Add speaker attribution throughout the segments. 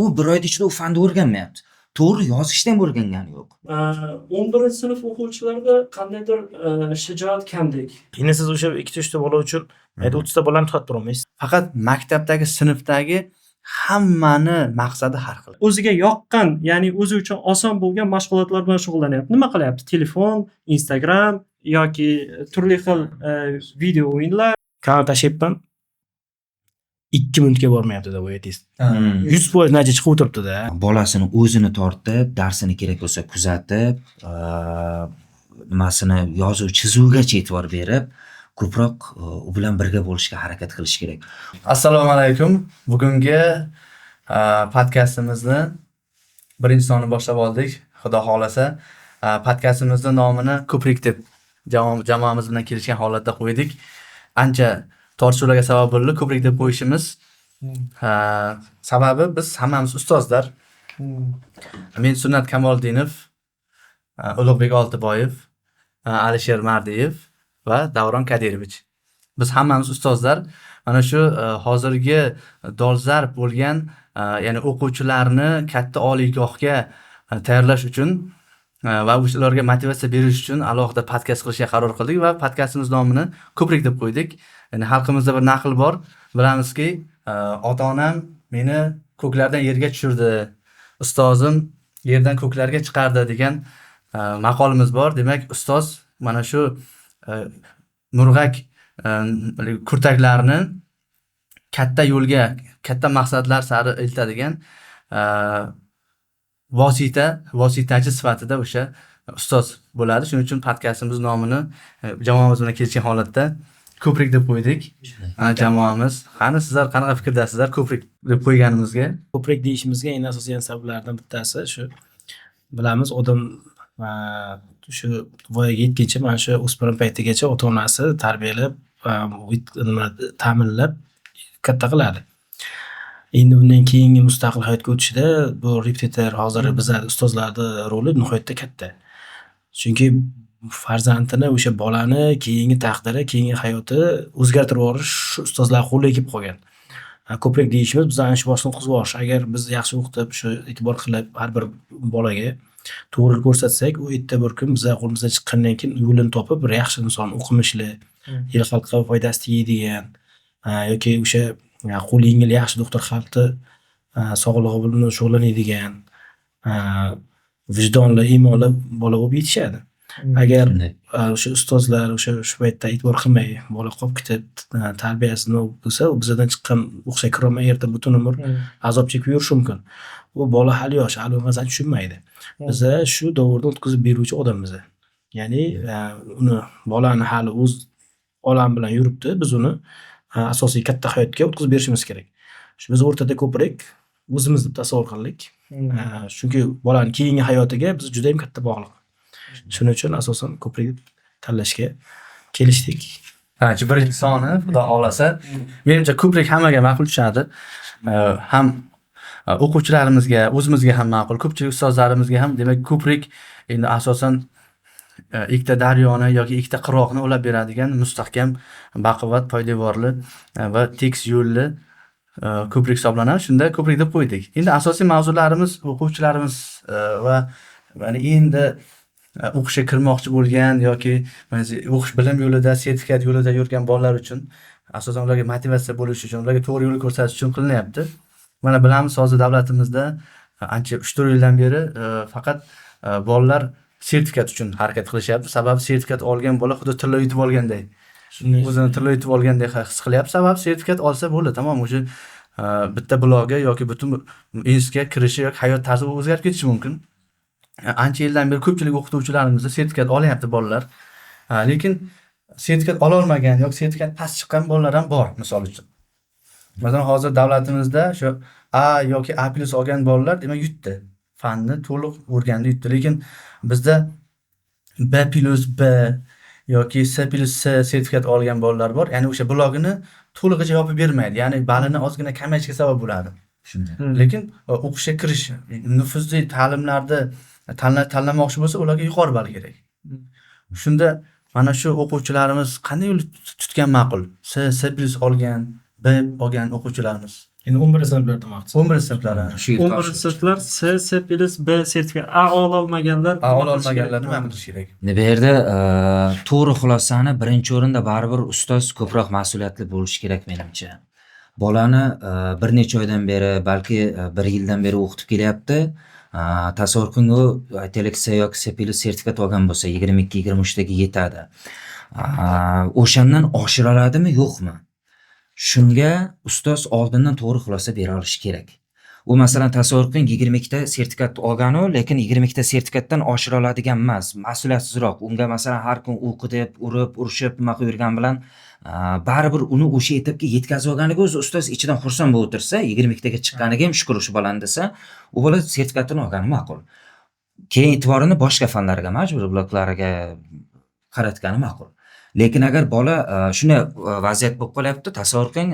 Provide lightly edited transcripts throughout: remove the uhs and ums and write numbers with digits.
Speaker 1: U bir oyda ichida u fanni o'rganmayapti. To'g'ri, yozishni ham o'rgangani yo'q.
Speaker 2: 11-sinf o'quvchilarida qandaydir shijoat kamdek.
Speaker 3: Endi siz o'sha 2-3 ta bola uchun 30 ta bolani tutib turolmaysiz.
Speaker 4: Faqat maktabdagi sinfdagi hammani maqsadi har xil.
Speaker 2: O'ziga yoqqan, ya'ni o'zi uchun oson bo'lgan mashg'ulotlar bilan shug'ullanyapti. Nima qilyapti? Telefon, Instagram yoki turli xil video o'yinlar.
Speaker 3: Kanal tashyapman. 2 minutga bormayapti deb o'ylaysiz. 100% natija chiqib o'tiribdi-da.
Speaker 1: Bolasini o'zini tortib, darsini kerak bo'lsa kuzatib, nimasini yozuv chizuvgacha e'tibor berib, ko'proq u bilan birga bo'lishga harakat qilish kerak.
Speaker 4: Assalomu alaykum. Bugungi podkastimizni birinchi sonini boshlab oldik. Xudo xolasa, podkastimizning nomini Ko'prik deb jamoamiz bilan kelishgan holatda qo'ydik. Ancha tortishuvlarga sabab bo'ldi Ko'prik deb qo'yishimiz. Sababi biz hammamiz ustozlar. Men Sunnat Kamoldinov, Ulug'bek Oltiboyev, Alisher Mardiyev va Davron Kadirovich. Biz hammamiz ustozlar. Mana shu hozirgi dolzarb bo'lgan, ya'ni o'quvchilarni katta oliygohga tayyorlash uchun va ularga motivatsiya berish uchun alohida podkast qilishga qaror qildik va podkastimiz nomini Ko'prik deb qo'ydik. Ya'ni xalqimizda bir naql bor. Bilamizki, ota-onam meni ko'klardan yerga tushirdi, ustozim yerdan ko'klarga chiqardi degan maqolimiz bor. Demak, ustoz mana shu murg'ak kurtaklarni katta yo'lga, katta maqsadlar sari iltadigan vositachi sifatida o'sha ustoz bo'ladi. Shuning uchun podkastimiz nomini jamoamiz bilan kelishgan holatda Ko'prik deb qo'ydik. Jamoamiz. Qani sizlar qanaqa fikrdasizlar Ko'prik deb qo'yganimizga?
Speaker 3: Ko'prik deyishimizga eng asosiy sabablardan bittasi shu. Bilamiz, odam shu voyaga yetguncha, mana shu o'spirin paytigacha ota-onasi tarbiyalab, ta'minlab katta qiladi. Endi undan keyingi mustaqil hayotga o'tishida bu repetitor, hozir bizlar ustozlarning roli nihoyatda katta. Chunki farzandini, o'sha bolani keyingi taqdiri, keyingi hayoti o'zgartirib yuborish shu ustozlar qo'liga kelib qolgan. Ko'prik deyishimiz bizani shu boshdan o'tkazib yuborish. Agar biz yaxshi o'qitib, shu e'tibor qilib har bir bolaga to'g'ri ko'rsatsak, u erta bir kun bizlar qo'limizdan chiqqandan keyin yo'lini topib, bir yaxshi inson, o'qimishli, el xalqqa foydasi tegadigan yoki o'sha qo'li yengil yaxshi doktor xalqni sog'lig'i bilan shug'ullanadigan vijdonli, iymonli bola bo'lib yetishadi. Agar o'sha ustozlar o'sha shu paytda e'tibor qilmay, bola qolib ketib, tarbiyasini bo'lsa, u bizdan chiqqan o'xshay kirolmay erta butun umr azob chekib yurishi mumkin. Bu bola hali yosh, hali mazani tushunmaydi. Biz shu davrda o'tkazib beruvchi odammiz. Ya'ni uni bolani hali o'z olam bilan yuribdi, biz uni asosiy katta hayotga o'tkazib berishimiz kerak. Shu biz o'rtada Ko'prik o'zimiz deb tasavvur qildik. Chunki bolani keyingi hayotiga biz juda ham katta bog'liq. Shuning uchun asosan Ko'prik tanlashga kelishdik.
Speaker 4: Birinchi soni xudo xolasa, menimcha Ko'prik hammaga ma'qul tushadi. Ham o'quvchilarimizga, o'zimizga ham ma'qul, ko'pchilik ustozlarimizga ham. Demak, Ko'prik endi asosan ikkita daryoni yoki ikkita qirg'oqni ulab beradigan mustahkam, baquvvat, poydevorli va tekis yo'lli ko'prik hisoblanadi. Shunda Ko'prik deb qo'ydik. Endi asosiy mavzularimiz o'quvchilarimiz va endi o'qishga kirmoqchi bo'lgan yoki o'qish bilim yo'lida, sertifikat yo'lida yurgan bolalar uchun, asosan ularga motivatsiya bo'lish uchun, ularga to'g'ri yo'l ko'rsatish uchun qilinyapti. Mana bilamiz, hozir davlatimizda ancha 3-4 yildan beri faqat bolalar sertifikat uchun harakat qilishyapti. Sababi sertifikat olgan bola xuddi tilla yutib olganday. O'zini tilla yutib olganday his qilyapti. Sababi sertifikat olsa bo'ldi, tamom, o'sha bitta blogga yoki butun institutga kirishi yoki hayot tarzi o'zgarib ketishi mumkin. Ancha yildan beri ko'pchilik o'qituvchilarimizda sertifikat olyapti bolalar. Lekin sertifikat ola olmagan yoki sertifikat past chiqqan bolalar ham bor, misol uchun. Masalan, hozir davlatimizda shu A yoki A+ olgan bolalar demak yutdi. Fanni to'liq o'rgandi, yutdi. Lekin bizda B+B yoki C+C sertifikat olgan bolalar bor. Ya'ni o'sha blogini to'lig'icha yopib bermaydi. Ya'ni balini ozgina kamayishiga sabab bo'ladi.
Speaker 1: Shunday.
Speaker 4: Lekin o'qishga kirish, nufuzli ta'limlarda tanlamoqchi bo'lsa, ularga yuqori ball kerak. Shunda mana shu o'quvchilarimiz qanday yo'l tutgan ma'qul? C+ olgan, B olgan o'quvchilarimiz.
Speaker 3: Endi 11 sinflar demoqchisiz.
Speaker 4: 11 sinflar.
Speaker 1: Shu yil
Speaker 2: 11 sinflar C, C++ B sertifikat A ololmaganlar
Speaker 4: Ololmaganlar nima qilish kerak?
Speaker 1: Bu yerda to'g'ri xulosani birinchi o'rinda baribir ustoz ko'proq mas'uliyatli bo'lishi kerak menimcha. Bolani bir necha oydan beri, balki bir yildan beri o'qitib kelyapti. Tasavvur qiling, u aytaylik C yoki C+ sertifikat olgan bo'lsa 22-23 taga yetadi. O'shandan oshira oladimi, yo'qmi? Shunga ustoz oldindan to'g'ri xulosa bera olishi kerak. U masalan tasavvur qiling 22 ta sertifikat olgan-u, lekin 22 ta sertifikatdan oshira oladigan emas, mas'uliyatsizroq. Unga masalan har kun o'qi deb urib, urishib, nima qilib yurgan bilan baribir uni o'sha etapga yetkazib olganiga o'zi ustoz ichidan xursand bo'lib o'tirsa, 22 taga chiqqaniga ham shukr shu bolani desa, u bola sertifikatini olgani ma'qul. Keyin e'tiborini boshqa fanlarga, majburiy bloklarga qaratgani ma'qul. Lekin agar bola shunday vaziyat bo'lib qolyapti, tasavvur qiling,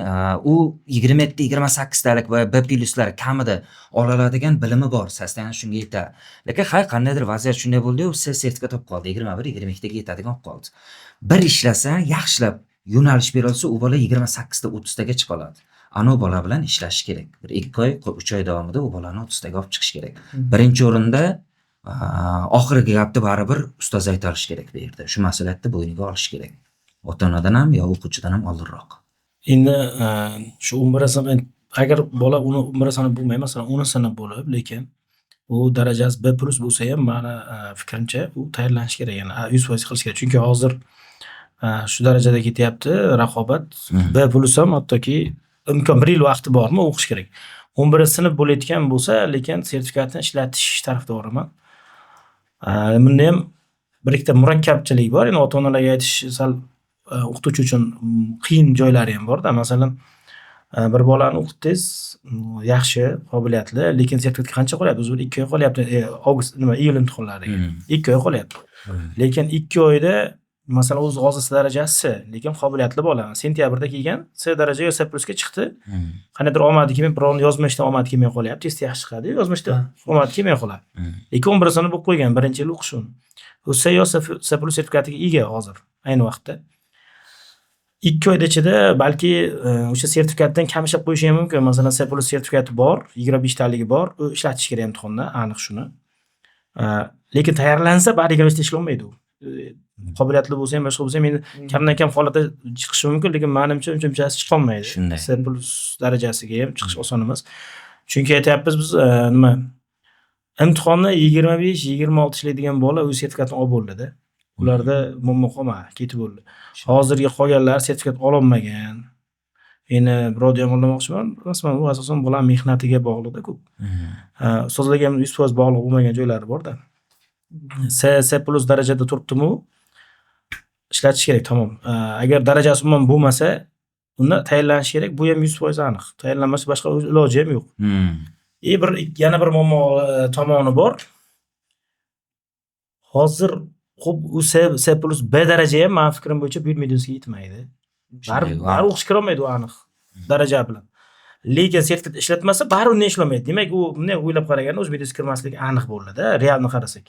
Speaker 1: u 27-28 talik va B+lar kamida ola oladigan bilimi bor, sostoyaniyasi shunga yetadi. Lekin qandaydir vaziyat shunday bo'ldi-yu, C sertifikat olib qoldi, 21-22 taga yetadigan olib qoldi. Bir ishlasa, yaxshilab yo'nalish bera olsa, u bola 28 ta 30 taga chiqa oladi. Ana u bola bilan ishlash kerak. Bir 2 oy, 3 oy davomida u bolani 30 taga olib chiqish kerak. Birinchi o'rinda oxirgi gapni baribir ustoz ayta olish kerak bu yerda. Shu mas'uliyatni bo'yniga olish kerak. Ota-onadan ham yo o'quvchidan ham oldinroq.
Speaker 3: Endi shu 11 sinf, agar bola uni 11 sinf bo'lmay, masalan 10 sinf bo'lib, lekin u darajasi B+ bo'lsa ham, meni fikrimcha u tayyorlanish kerak, ya'ni 100% qilish kerak. Chunki hozir shu darajada ketyapti raqobat. B+ ham hattoki imkon 1 yil vaqti bormi, o'qish kerak. 11 sinf bo'layotgan bo'lsa, lekin sertifikatni ishlatish tarafdoriman. Bunda ham bir ikkita murakkabchilik bor. Endi ota-onalarga aytish sal o'qituvchi uchun qiyin joylari ham bor-da. Masalan, bir bolani o'qitdingiz, yaxshi, qobiliyatli, lekin sertifikatga qancha qolyapti? O'zi 2 oy qolyapti. Avgust, iyul imtihonlariga. 2 oy qolyapti. Lekin 2 oyda masalan o'zi hozir C darajasi, lekin qobiliyatli bola. Sentyabrda kelgan, C daraja yo C+ ga chiqdi. Qanaqadir omadi kelmay, birovni yozmishdan omadi kelmay qolyapti. Test yaxshi chiqadi, yozmishda omadi kelmay qoladi. Lekin 11 sinf bo'lib qo'ygan, birinchi yil o'qish uni. U C yo C+ sertifikatiga ega hozir, ayni vaqtda. 2 oyda ichida balki o'sha sertifikatdan kamishib qo'yishi ham mumkin. Masalan, C+ sertifikati bor, 25 taligi bor, u ishlatish kerak imtihonda, aniq shuni. Lekin tayyorlansa, bari 25 ta ishlolmaydi u. Qobiliyatli bo'lsa ham, boshqa bo'lsa ham, endi kamdan kam holatda chiqishi mumkin, lekin menimcha unchasi chiqa olmaydi. C+ darajasiga ham chiqish oson emas. Chunki aytayapmiz biz nima? Imtihonni 25-26 ishlaydigan bola o'z sertifikatini olib bo'ldi-da. Ularda muammo qolmadi, ketib bo'ldi. Hozirgi qolganlar sertifikat ololmagan. Endi birovni yomonlamoqchiman, rasman bu asosan bola mehnatiga bog'liq-da ko'p. Ustozlarga ham 100% bog'liq bo'lmagan joylari bor-da. C+ darajada turibdimi, ishlatish kerak, tamom. Agar darajasi umuman bo'lmasa, unda tayyorlanish kerak. Bu ham 100% aniq. Tayyorlanmasa boshqa iloji ham yo'q. Yana bir muammo tomoni bor. Hozir xo'p, u C+ B daraja ham men fikrim bo'yicha buyurmaydiga yetmaydi. Baribir o'qish kira olmaydi u aniq daraja bilan. Lekin sertifikat ishlatmasa, baribir undan ishlamaydi. Demak, u bunday o'ylab qaraganda o'zbekistonga kirmasligi aniq bo'ldi-da, realni qarasak.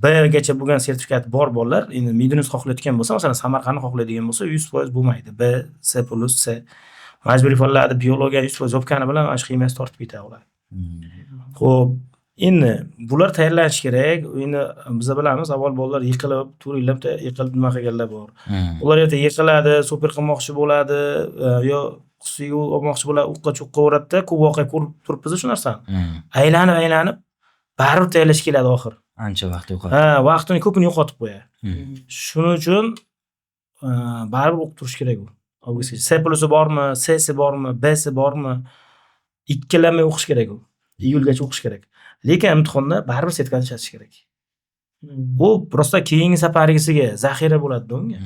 Speaker 3: B gacha bo'lgan sertifikat bor bolalar, endi Medunus xohlayotgan bo'lsa, masalan, Samarqandni xohlaydigan bo'lsa, 100% bo'lmaydi. B, C+, C. Majburiy fanlarda biologiya 100% yopgani bilan ash qiymasi tortib ketadi ular. Xo'p, endi bular tayyorlanish kerak. Endi biz bilamiz, avval bolalar yiqilib, turib yiqilib nima qilganlar bor. Ular erta yiqiladi, super qilmoqchi bo'ladi, yo qusiga olmoqchi bo'ladi, o'qqa cho'qqa uradi-da, ko'p voqea ko'rib turibmiz shu narsani. Aylanib, baribir tayyorlash keladi oxir.
Speaker 1: Ancha vaqt yo'qotadi.
Speaker 2: Vaqtini ko'pini yo'qotib qo'yadi. Shuning uchun baribir o'qib turish kerak u. Avgustgacha C+ bormi, C'si bormi, B'si bormi? Ikkilanmay o'qish kerak u. Iyulgacha o'qish kerak. Lekin imtihonda baribir sertifikat ishlatish kerak. Bu prosta keyingi safargisiga zaxira bo'ladi unga.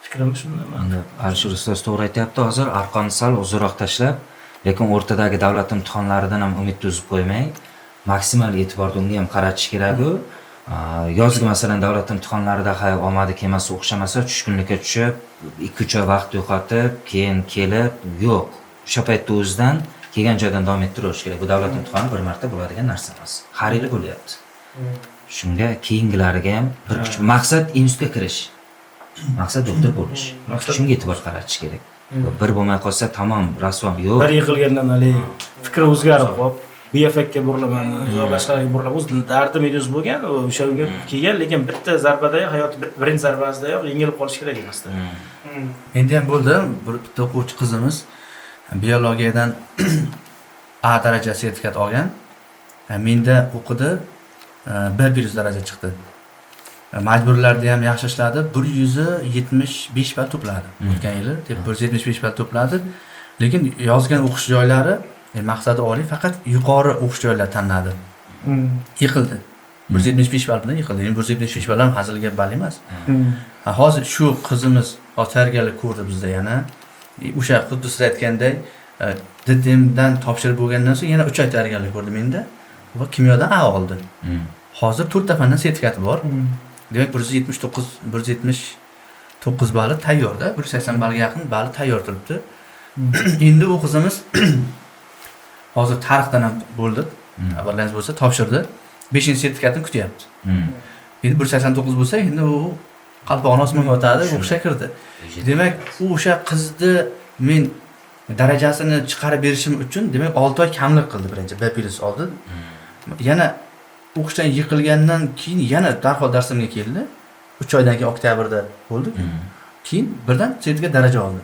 Speaker 2: Fikrim shunday.
Speaker 1: Endi Alisher ustoz to'g'ri aytayapti, hozir arqonni sal uzoqroq tashlab, lekin o'rtadagi davlat imtihonlaridan ham umidni uzib qo'ymay, maksimal e'tiborni unga ham qaratish kerak-ku. Yozgi masalan davlat imtihonlarida omadi kelmasa, o'xshamasa, tushkunlikka tushib, 2-3 oy vaqt yo'qotib, keyin kelib, yo'q. O'sha paytda o'zidan kelgan joydan davom ettirish kerak. Bu davlat imtihoni bir marta bo'ladigan narsa emas. Har yili bo'lyapti. Shunga keyingilariga ham bir kuch maqsad institutga kirish. Maqsad doktor bo'lish. Shunga e'tibor qaratish kerak. Bir bo'lmay qolsa tamom, rasvo yo'q.
Speaker 2: Bir yiqilgandan haligi fikri o'zgarib qolib, bu effektga burilaman yo boshqalarga burilib o'z dardi meduz bo'lgan, o'shaga kelgan, lekin bitta zarbadayoq hayoti birinchi zarbasidayoq yengilib qolish kerak emasdi.
Speaker 4: Endi ham bo'ldi, bitta o'quvchi qizimiz biologiyadan A daraja sertifikat olgan. Menda o'qidi, B+ daraja chiqdi. Majburlarda ham yaxshi ishladi, 175 ball to'pladi. O'tgan yili 175 ball to'pladi. Lekin yozgan o'qish joylari, maqsadi oliy, faqat yuqori o'qish joylari tanladi. Yiqildi. 175 ball bilan yiqildi. 175 ball ham hazilga ball emas. Hozir shu qizimiz tayyorgarlik ko'rdi bizda yana. O'sha xuddi siz aytganday, DTMdan topshirib bo'lgandan so'ng yana 3 oy tayyorgarlik ko'rdi menda va kimyodan A oldi. Hozir 4 ta fandan sertifikati bor. Demak 179 balli tayyorda, 180 ballga yaqin balli tayyor turibdi. Endi u qizimiz hozir tarixdan ham bo'ldi. Xabarlaringiz bo'lsa, topshirdi. 5-sertifikatini kutyapti. Endi 189 bo'lsa, endi u qalpog'ini osmonga otadi, o'qishga kirdi. Demak, u o'sha qizni men darajasini chiqarib berishim uchun, demak 6 oy kamlik qildi birinchi, B+ oldi. Yana o'qishdan yiqilgandan keyin yana darhol darsimga keldi. 3 oydan keyin oktyabrda bo'ldi. Keyin birdan sertifikat daraja oldi.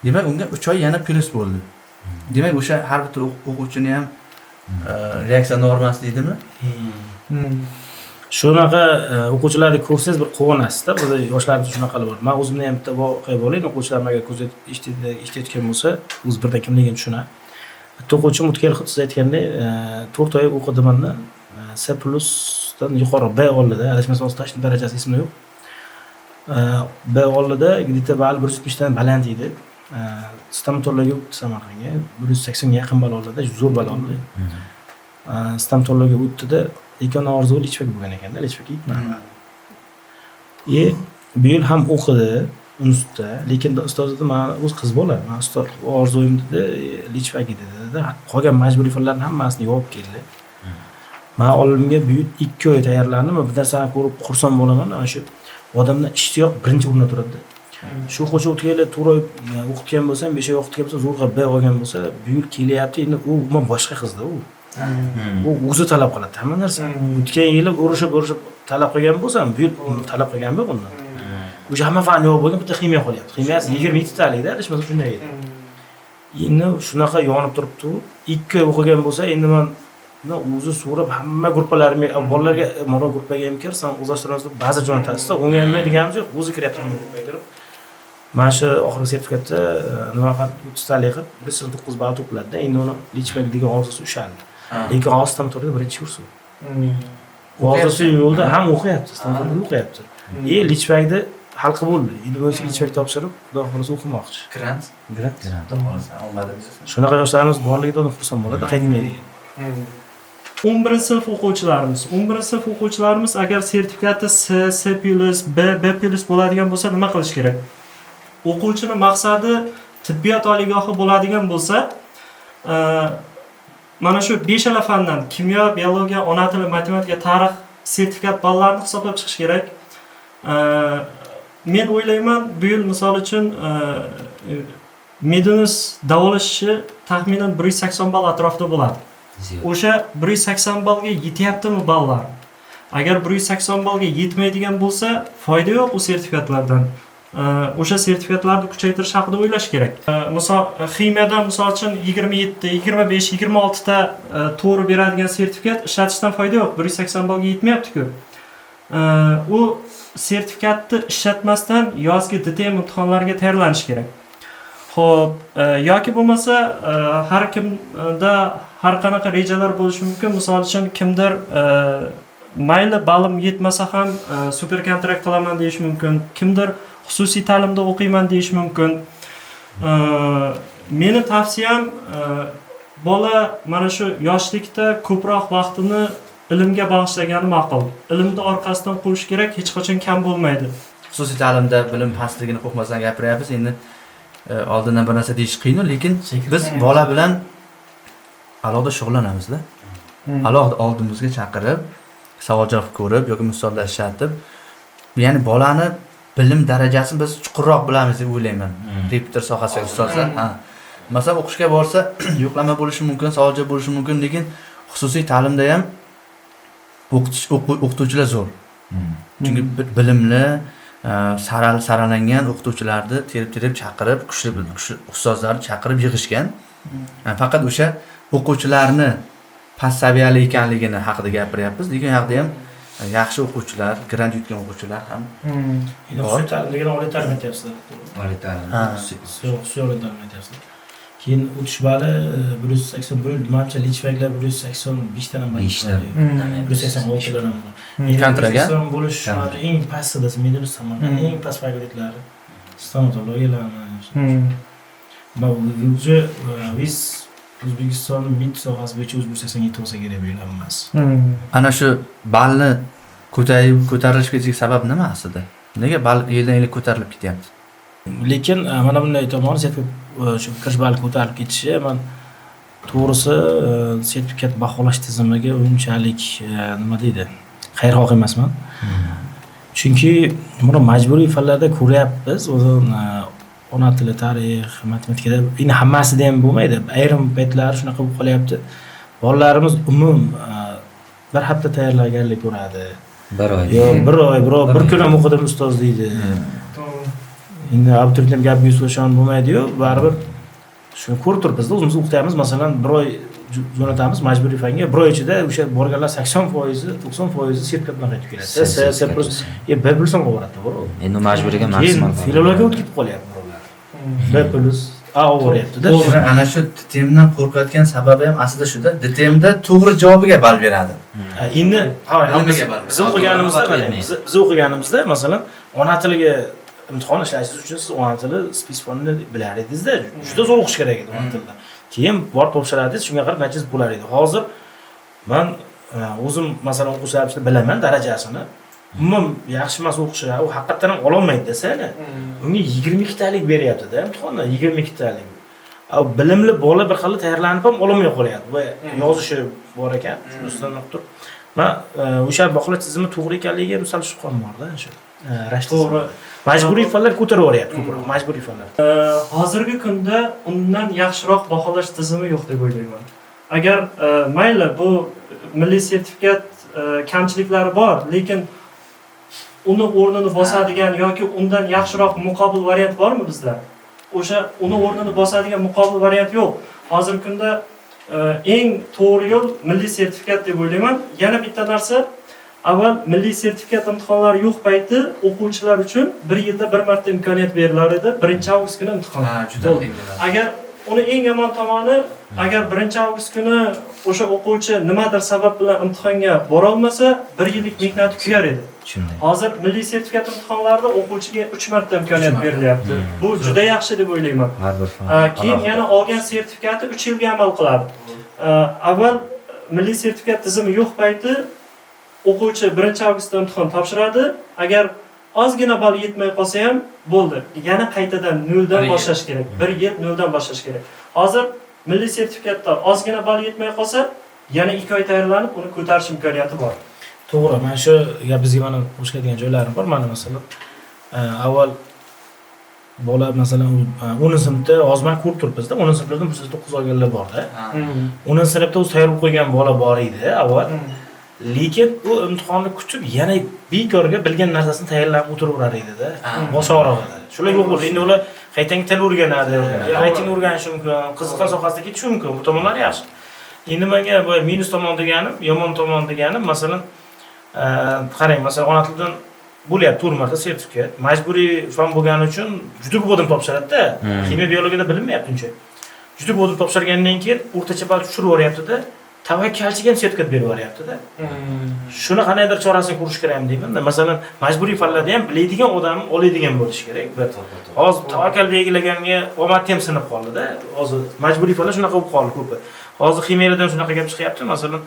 Speaker 4: Demak, unga 3 oy yana plus bo'ldi. Demak, o'sha har bir o'quvchini ham reaksiya normasi deydimi?
Speaker 2: Shunaqa o'quvchilarni ko'rsangiz bir quvonasizda. Bizda yoshlarimiz shunaqalar bor. Men o'zimda ham bitta voqea bo'laydi, o'quvchilarim agar ko'z eshitayotgan bo'lsa, o'z birdan kimligini tushunadi. Bitta o'quvchim o'tgan xuddi siz aytgandek 4 oy o'qidimanda C+dan yuqori B oldida, adashmasam stajni darajasi ismi yo'q. B oldida где-то ball 170 dan baland edi. Stomatologiya o'tdi Samarqandga. 180 ga yaqin ball oldida, zo'r ball oldi. Stomatologiya o'tdi-da, lekin orzu lichvak bo'lgan ekan-da, lichvak yetmadi. Bu yil ham o'qidi institutda, lekin ustoz dedi, "Men o'z qiz bola, men ustoz orzuyim" dedi, lichvak edi dedi. Qolgan majburiy fanlarning hammasini yopib keldi. Men olimga bu yil 2 oy tayyorlandim va bir narsani ko'rib xursand bo'laman. Ana shu odamlar ishtiyoq birinchi o'rinda turadi. Shu o'quvchi o'tgan yil 4 oy o'qitgan bo'lsam, 5 oy o'qitgan bo'lsa, zo'rg'a B olgan bo'lsa, bu yil kelyapti. Endi u umuman boshqa qizda u. U o'zi talab qiladi hamma narsa. O'tgan yili urushib talab qilgan bo'lsam, bu yil talab qilgan yo'q undan. O'sha hamma fan yo'q bo'lgan, bitta ximiya qolyapti. Ximiyasi 22 talikda, adashmasam shunday edi. Endi shunaqa yonib turibdi. 2 oy o'qigan bo'lsa, endi men o'zi so'rab hamma gruppalarga, bolalarga mana gruppaga ham kirsan, o'zlashtiramiz deb ba'zi jo'natasizda, unga ham deganimiz yo'q, o'zi kiryapti gruppaga kirib. Mana shu oxirgi sertifikatda nima qilib 30 talik qilib 109 ball to'pladi. Endi uni lichvak degan orzusi ushaldi. Lekin hozir stomatologiyada birinchi kurs u. Orzusi yo'lda ham o'qiyapti, stomatologiyada o'qiyapti. Lichvakda hal bo'ldi. Endi o'zi lichvak topshirib, xudo xohlasa o'qimoqchi.
Speaker 4: Grant.
Speaker 2: Shunaqa yoshlarimiz borligidan xursand bo'ladi, qaytmaydi.
Speaker 5: 11-sinf o'quvchilarimiz agar sertifikati C+, B+ bo'ladigan bo'lsa nima qilish kerak? O'quvchining maqsadi tibbiyot oliygohi bo'ladigan bo'lsa, mana shu 5 fandan kimyo, biologiya, ona tili, matematika, tarix sertifikat ballarini hisoblab chiqish kerak. Men o'ylayman, bu yil misol uchun medunus davolashi taxminan 180 ball atrofida bo'ladi. O'sha 180 ballga yetyaptimi ballar? Agar 180 ballga yetmaydigan bo'lsa, foyda yo'q u sertifikatlardan. O'sha sertifikatlarni kuchaytirish haqida o'ylash kerak. Misol ximiyadan misol uchun 27, 25, 26 ta to'g'ri beradigan sertifikat ishlatishdan foyda yo'q. 180 ballga yetmayapti-ku. U sertifikatni ishlatmasdan yozgi DTM imtihonlariga tayyorlanish kerak. Xo'p, yoki bo'lmasa har kimda har qanaqa rejalar bo'lishi mumkin. Misol uchun kimdir mayli balim yetmasa ham super kontrakt qilaman deyish mumkin. Kimdir xususiy ta'limda o'qiyman deyish mumkin. Meni tavsiyam bola mana shu yoshlikda ko'proq vaqtini ilmga bag'ishlagani ma'qul. Ilmni orqasidan qo'yish kerak, hech qachon kam bo'lmaydi.
Speaker 4: Xususiy ta'limda bilim pastligini qo'rqmasdan gapiryapmiz. Endi oldindan bir narsa deyish qiyin, lekin biz bola bilan alohida shug'ullanamizda. Alohida oldimizga chaqirib, savol-javob ko'rib yoki misollar ishlatib, ya'ni bolani bilim darajasini biz chuqurroq bilamiz deb o'ylayman. Repetitor sohasidagi ustozlar. Ha. Masalan, o'qishga borsa, yo'qlama bo'lishi mumkin, savolja bo'lishi mumkin, lekin xususiy ta'limda ham o'qituvchilar zo'r. Chunki bilimli, saralangan o'qituvchilarni terib chaqirib, kuchli ustozlarni chaqirib yig'ishgan. Faqat o'sha o'quvchilarni past saviyali ekanligini haqida gapiryapmiz, lekin u yoqda ham yaxshi o'quvchilar, grant yutgan o'quvchilar ham
Speaker 3: Xususiy ta'limga oliy ta'lim aytyapsizlar.
Speaker 1: Oliy ta'lim.
Speaker 3: Xususiy oliy ta'lim aytyapsizlar. Keyin o'tish bali 180 bo'ldi. Menimcha lichvaklar 185 dan ham
Speaker 1: 5 dan.
Speaker 3: 186 dan ham.
Speaker 4: Kontraga?
Speaker 3: Bo'lish eng pasti desam, medinus tomonidan eng past fakultetlari stomatologiyalarni. Va o'zi biz O'zbekiston MIT sohasi bo'yicha 187 bo'lsa kerak bo'lgan emas.
Speaker 4: ana shu balni ko'tarilishga sabab nima aslida? Nega ball yildan yilga ko'tarilib ketyapti?
Speaker 3: Lekin mana bunday tomoni shu kirish bali ko'tarilib ketishi, men to'g'risi sertifikat baholash tizimiga unchalik nima deydi, xayrixoh emasman. Chunki buni majburiy fanlarda ko'ryapmiz, o'zi ona tili, tarix, matematikada endi hammasida ham bo'lmaydi. Ayrim paytlari shunaqa bo'lib qolyapti. Bolalarimiz bir hafta tayyorlaganlik ko'radi.
Speaker 1: Bir oy.
Speaker 3: Yo, bir kun ham o'qidim ustoz deydi. Endi abituriyentlar gapiga so'shon bo'lmaydi-yu, baribir shuni ko'rib turibmiz-da, o'zimiz o'qitamiz, masalan, bir oy jo'natamiz majburiy fanga, bir oy ichida o'sha borganlar 80%, 90% sertifikat bilan qaytib keladi. C++ B+ qo'yadi, to'g'ri?
Speaker 1: Endi majburiga maksimal.
Speaker 3: Filologiya o'tib qolyapti birovlar. B+ A o'ryapti-da.
Speaker 4: To'g'ri, ana shu DTMdan qo'rqayotgan sababi ham aslida shuda. DTMda to'g'ri javobiga ball beradi.
Speaker 3: Endi
Speaker 4: Biz
Speaker 3: biz o'qiganimizda, masalan, ona tiliga imtihon ishlashingiz uchun siz ona tili spesifonni bilar edingiz-da, juda zo'r o'qish kerak edi ona tilda. Keyin borib topshiradingiz, shunga qarab natijasi bo'lar edi. Hozir men o'zim masalan o'qishlarni bilaman darajasini. Umuman yaxshi emas o'qishi, u haqiqatan ham ola olmaydi desanglar, unga 22 talik beryapti-da imtihonda, 22 talik. Bilimli bola bir xil tayyorlanib ham ololmay qolyapti. Va yozishi bor ekan, shundan turib. Men o'sha baholash tizimi to'g'ri ekanligiga sal shubham bor-da, o'sha. To'g'ri. Majburiy fanlar ko'taraveryapti ko'proq, majburiy fanlar.
Speaker 5: Hozirgi kunda undan yaxshiroq baholash tizimi yo'q deb o'ylayman. Agar mayli bu milliy sertifikat kamchiliklari bor, lekin uni o'rnini bosadigan yoki undan yaxshiroq muqobil variant bormi bizda? O'sha uni o'rnini bosadigan muqobil variant yo'q. Hozirgi kunda eng to'g'ri yo'l milliy sertifikat deb o'ylayman. Yana bitta narsa, avval milliy sertifikat imtihonlari yo'q payti o'quvchilar uchun bir yilda bir marta imkoniyat berilar edi. 1-avgust kuni imtihon. Agar uni eng yomon tomoni, agar 1-avgust kuni o'sha o'quvchi nimadir sabab bilan imtihonga bora olmasa, 1 yillik mehnati kuyar edi. Hozir milliy sertifikat imtihonlarida o'quvchiga 3 marta imkoniyat berilyapti. Bu juda yaxshi deb o'ylayman.
Speaker 1: Har bir fan.
Speaker 5: Keyin yana olgan sertifikati 3 yilga amal qiladi. Avval milliy sertifikat tizimi yo'q payti o'quvchi 1-avgustda imtihon topshiradi. Agar ozgina ball yetmay qolsa ham bo'ldi. Yana qaytadan noldan boshlash kerak. 1 yil noldan boshlash kerak. Hozir milliy sertifikatda ozgina ball yetmay qolsa, yana 2 oy tayyorlanib uni ko'tarish imkoniyati bor.
Speaker 3: To'g'ri, mana shu bizga mana qo'shadigan joylarim bor. Mana masalan, avval bola masalan 10-sinfda hozir ko'rib turibmiz-da, 10-sinflardan 9 olganlar bor-da. 10-sinfda o'zi tayyor qo'ygan bola bor edi avval. Lekin u imtihonni kutib yana bekorga bilgan narsasini tayyorlab o'tiraverar edi-da. Bosh og'rig'ida. Shular yo'q bo'ldi. Endi ular qaytanga til o'rganadi, rayting o'rganishi mumkin, qiziqar sohasida ketishi mumkin. Bu tomonlar yaxshi. Endi menga bu minus tomon deganim, yomon tomon deganim, masalan, qarang, masalan, ona tilidan bo'lyapti 4 marta sertifikat. Majburiy fan bo'lgani uchun juda ko'p odam topshiradi-da. Kimyo biologiyada bilinmayapti uncha. Juda ko'p odam topshirgandan keyin o'rtacha ball tushirib yuboryapti-da. Tavakkalchiga ham sertifikat berib yuboryapti-da. Shuni qanaydir chorasini ko'rish kerak deyman-da. Masalan, majburiy fanlarda ham biladigan odam oladigan bo'lishi kerak. Hozir tavakkal belgilaganga omad ham sinib qoldi-da. Hozir majburiy fanlar shunaqa bo'lib qoldi ko'pi. Hozir ximiyada shunaqa gap chiqyapti. Masalan,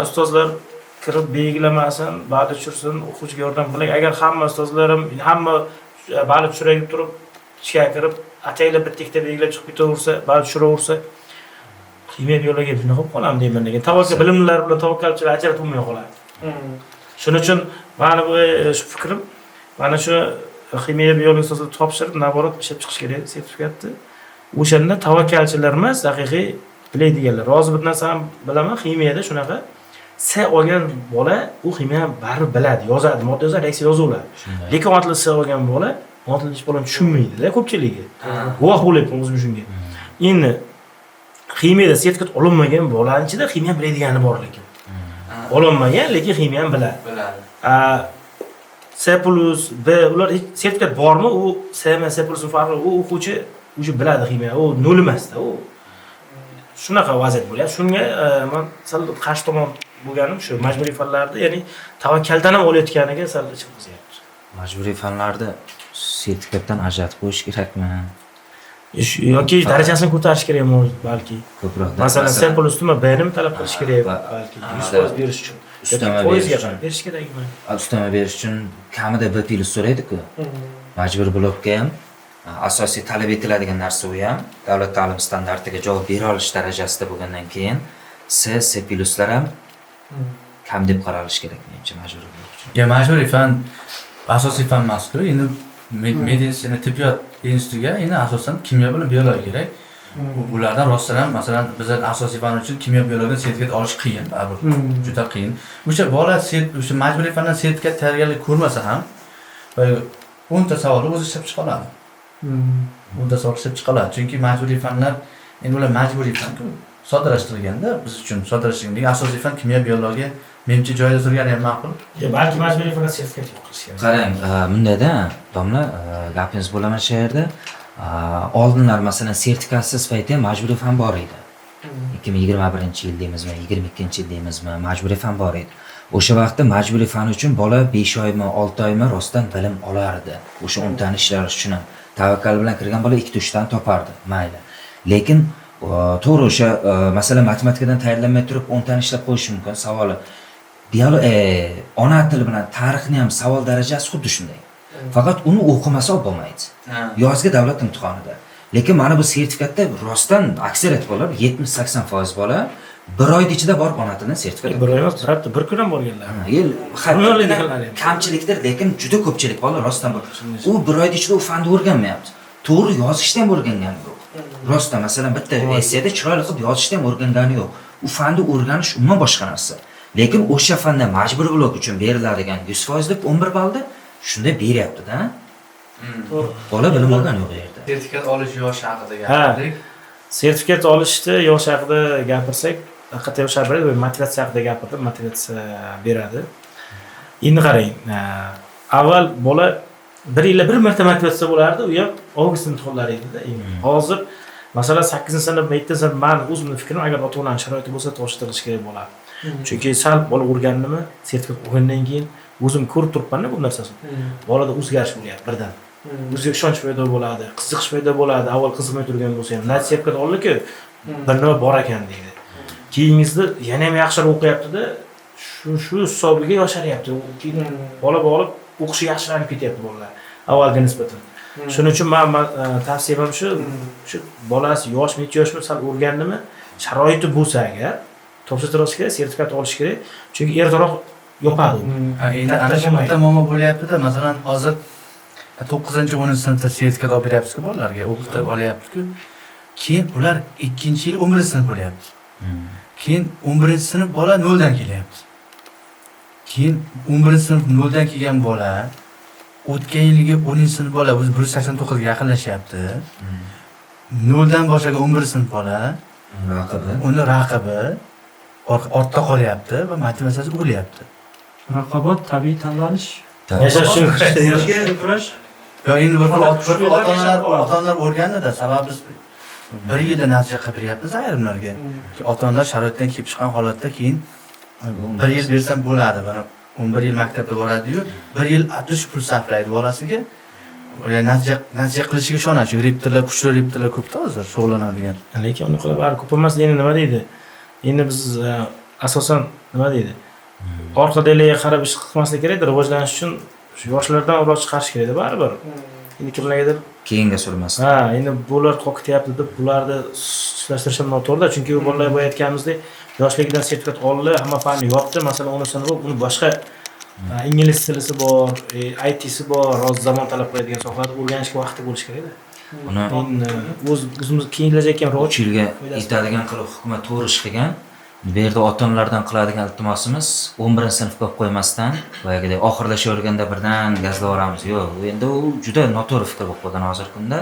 Speaker 3: ustozlar kirib belgilamasin, ba'da tushirsin, o'quvchiga yordam qiling. Agar hamma ustozlarim, hamma ba'da tushiray deb turib, ichga kirib, ataylab bitta ikkita belgilab chiqib ketaversa, ba'da tushiraversa, kimyo biologiya shunaqa qilib qolamiz deyman degan. Tavakkal bilimlilar bilan tavakkalchilar ajratib bo'lmay qoladi. Shuning uchun mana bu shu fikrim, mana shu
Speaker 2: ximiya biologik asosida topshirib, naborat ishlab chiqish kerak sertifikatni. O'shanda tavakkalchilar emas, haqiqiy biladiganlar. Rozi bir narsa ham bilaman, ximiyada shunaqa S olgan bola u ximiya baribir biladi, yozadi, modda yozadi, reaksiya yozaveradi. Lekin otli S olgan bola, otli hech bolam tushunmaydi-da ko'pchiligi. Guvoh bo'lyapman o'zim shunga. Endi ximiyada sertifikat olinmagan bolaning ichida ximiya biladigani bor lekin. Olinmagan, lekin ximiya ham biladi. C+, B ular sertifikat bormi? U C bilan C+ farqi, u o'quvchi o'sha biladi ximiya. U nol emas-da, u. Shunaqa vaziyat bo'lyapti. Shunga men sal qarshi tomon bo'lganim shu majburiy fanlarda, ya'ni tavakkaldan ham olayotganiga sal ichim qizyapti.
Speaker 1: Majburiy fanlarda sertifikatdan ajratib qo'yish kerakmi?
Speaker 2: Yoki darajasini ko'tarish kerakmi balki?
Speaker 1: Ko'proq.
Speaker 2: Masalan, C++ nima B ni talab qilish kerak balki 100% berish uchun.
Speaker 1: Ustama
Speaker 2: Foizga
Speaker 1: berish uchun.
Speaker 2: qarab berish kerakmi?
Speaker 1: Ustama berish uchun kamida B+ so'raydi-ku. Majburiy blokka ham asosiy talab etiladigan narsa u ham davlat ta'lim standartiga javob bera olish darajasida bo'lgandan keyin C+lar ham kam deb qaralishi kerak menimcha majburiy blok uchun.
Speaker 4: Ya majburiy fan asosiy fan emas-ku. Endi meditsina tibbiyot institutiga endi asosan kimyo bilan biologiya kerak. Ulardan rostdan ham masalan bizlar asosiy fan uchun kimyo biologiyadan sertifikat olish qiyin, baribir. Juda qiyin. O'sha bola o'sha majburiy fandan sertifikat tayyorgarlik ko'rmasa ham 10 ta savolni o'zi ishlab chiqa oladi. 10 ta savol ishlab chiqa oladi. Chunki majburiy fanlar endi ular majburiy fan-ku. Soddalashtirilganda biz uchun soddalashtirilgan asosiy fan kimyo biologiya menimcha joyida turgani ham ma'qul.
Speaker 2: Balki majburiy fan sertifikat yo'q qilish kerak.
Speaker 1: Qarang, bundayda domla gapingiz bo'laman shu yerda. Oldinlar masalan sertifikatsiz payti ham majburiy fan bor edi. 2021-yil deymizmi, 22-yil deymizmi, majburiy fan bor edi. O'sha vaqtda majburiy fan uchun bola 5 oymi, 6 oymi rostdan bilim olardi. O'sha 10 tani ishlash uchun ham tavakkal bilan kirgan bola 2-3 tani topardi, mayli. Lekin to'g'ri o'sha masalan matematikadan tayyorlanmay turib 10 tani ishlab qo'yish mumkin savoli. Ona tili bilan tarixni ham savol darajasi xuddi shunday. Faqat uni o'qimasa olib bo'lmaydi. Yozgi davlat imtihonida. Lekin mana bu sertifikatda rostdan aksariyat bolalar 70-80% bola bir oy ichida borib ona tilidan sertifikat
Speaker 2: Bir oy emas, bir kun ham borganlar.
Speaker 1: Kamchilikdir, lekin juda ko'pchilik bola rostdan bor. U bir oy ichida u fanni o'rganmayapti. To'g'ri yozishni ham o'rgangani yo'q. Rostdan masalan bitta esseda chiroyli qilib yozishni ham o'rgangani yo'q. U fanni o'rganish umuman boshqa narsa. Lekin o'sha fanda majburiy blok uchun beriladigan 100% deb 11 ballda shunday beryapti-da. Bola bilim olgani yo'q u yerda.
Speaker 4: Sertifikat olish yosh haqida gapirdik.
Speaker 2: Sertifikat olishda yosh haqida gapirsak, haqiqatdan yosh haqida motivatsiya haqida gapirdim, motivatsiya beradi. Endi qarang, avval bola bir yilda bir marta motivatsiya bo'lardi, u ham avgust imtihonlari edi-da. Hozir masalan 8-sinf, 7-sinf men o'zimning fikrim agar ota-onaning sharoiti bo'lsa to'g'ri kerak bo'ladi. Chunki sal bola o'rgandimi, sertifikat olgandan keyin o'zim ko'rib turibman-da bu narsasini. Bolada o'zgarish bo'lyapti birdan. O'ziga ishonch paydo bo'ladi, qiziqish paydo bo'ladi. Avval qiziqmay turgan bo'lsa ham, "Nat sertifikat oldi-ku, bir nima bor ekan" deydi. Keyingizda yana ham yaxshiroq o'qiyapti-da, shu hisobiga yosharyapti. Keyin bola bo'lib o'qishi yaxshilanib ketyapti bolalar avvalga nisbatan. Shuning uchun men tavsiyam shu bolasi yosh, necha yoshmi sal o'rgandimi, sharoiti bo'lsa agar topshirish kerak, sertifikat olish kerak. Chunki ertaroq yopadi.
Speaker 4: Endi ana shu bitta muammo bo'lyapti-da, masalan, hozir 9-10-sinfda sertifikat olib beryapsiz-ku bolalarga, o'qitib olyapti-ku. Keyin ular 2-yil 11-sinf bo'lyapti. Keyin 11-sinf bola 0 dan kelyapti. Keyin 11-sinf 0 dan kelgan bola o'tgan yilgi 10-sinf bola o'zi 189 ga yaqinlashyapti. 0 dan boshlagan 11-sinf bola uni raqibi ortda qolyapti va motivatsiyasi o'lyapti.
Speaker 5: Raqobat, tabiiy tanlanish.
Speaker 2: Yashash uchun
Speaker 5: kurash.
Speaker 4: Yo endi bir ota-onalar o'rgandi-da, sababi biz 1 yilda natija qilib beryapmiz ayrimlarga. Ota-onalar sharoitdan kelib chiqqan holatda keyin 1 yil bersam bo'ladi, mana 11 yil maktabga boradi-yu, 1 yil 60 pul sarflaydi bolasiga. Ular natija qilishiga ishonadi. Reptillar, kuchli reptillar ko'pda hozir shug'ullanadigan.
Speaker 2: Lekin uni qilib bari ko'p emas, endi nima deydi? Endi biz asosan nima deydi? Orqadagilarga qarab ish qilmaslik kerak, rivojlanish uchun shu yoshlardan uloq chiqarish kerak-da baribir. Endi kimlargadir
Speaker 1: keyinga surmasdan.
Speaker 2: endi bular qo'qityapti deb bularni suslashtirish ham noto'g'ri-da, chunki u bolalar aytganimizdek yoshligidan sertifikat oldi, hamma fanni yopdi, masalan 10 sinf bo'lib, uni boshqa
Speaker 3: Ingliz tilisi bor, IT'si bor, hozir zamon talab qiladigan sohalarda o'rganishga vaqti bo'lishi kerak-da.
Speaker 1: Uni
Speaker 3: O'zimiz keyingacha ham
Speaker 1: 3 yilga yetadigan qilib hukumat to'g'ri ish qilgan. Bu yerda ota-onalardan qiladigan iltimosimiz 11-sinfga qo'yib qo'ymasdan, boyagidek oxirlashaverganda birdan gazlavoramiz. Yo'q, endi u juda noto'g'ri fikr bo'lib qolgan hozirgi kunda.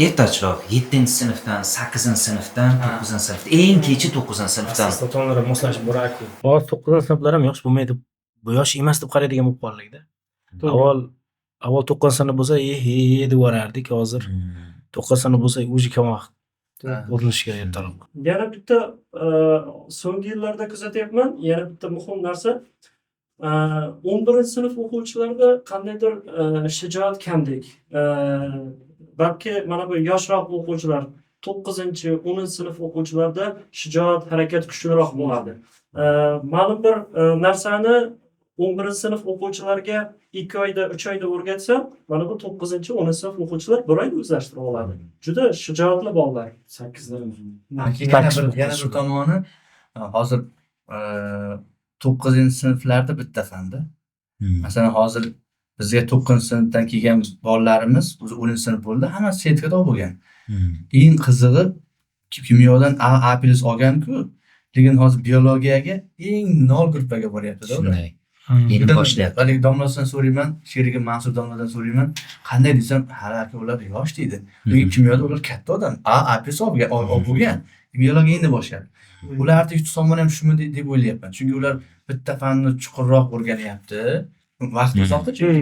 Speaker 1: Ertachiroq 7-sinfdan, 8-sinfdan, 9-sinfdan, eng kechi 9-sinfdan.
Speaker 3: asosda ota-onalar moslashib boradi-ku. Hozir 9-sinflar ham yosh bo'lmaydi. Bu yosh emas deb qaraydigan bo'lib qoldik-da. Avval 9-sinf bo'lsa, deb yuborardik, hozir 9-sinf bo'lsa, o'zi kam vaqt urinish kerak ertaroq.
Speaker 5: Yana bitta so'nggi yillarda kuzatyapman, yana bitta muhim narsa 11-sinf o'quvchilarida qandaydir shijoat kamdek. Balki mana bu yoshroq o'quvchilar 9-10-sinf o'quvchilarda shijoat, harakat kuchliroq bo'ladi. Ma'lum bir narsani 11-sinf o'quvchilarga 2 oyda, 3 oyda o'rgatsa, mana bu 9-10-sinf o'quvchilar 1 oyda o'zlashtirib oladi. Juda shijoatli bolalar.
Speaker 2: 8lar
Speaker 4: Yana bir tomoni, hozir 9-sinflarda bitta fanda. Masalan, hozir bizga 9-sinfdan kelgan bolalarimiz o'zi 10-sinf bo'ldi, hammasi sertifikat olgan. Eng qizig'i kimyodan A+ olgan-ku, lekin hozir biologiyaga eng nol gruppaga boryapti-da ular.
Speaker 1: Shunday. Endi boshlayapti.
Speaker 4: Hali domlasidan so'rayman, sherigim Mansur domladan so'rayman, qanday desam, aka ular yosh deydi. Lekin kimyoda ular katta odam, A+ bo'lgan. Biologiya endi boshlayapti. Ularni hech tomoni ham shumi deb o'ylayapman. Chunki ular bitta fanni chuqurroq o'rganyapti. Vaqt uzoqda chunki.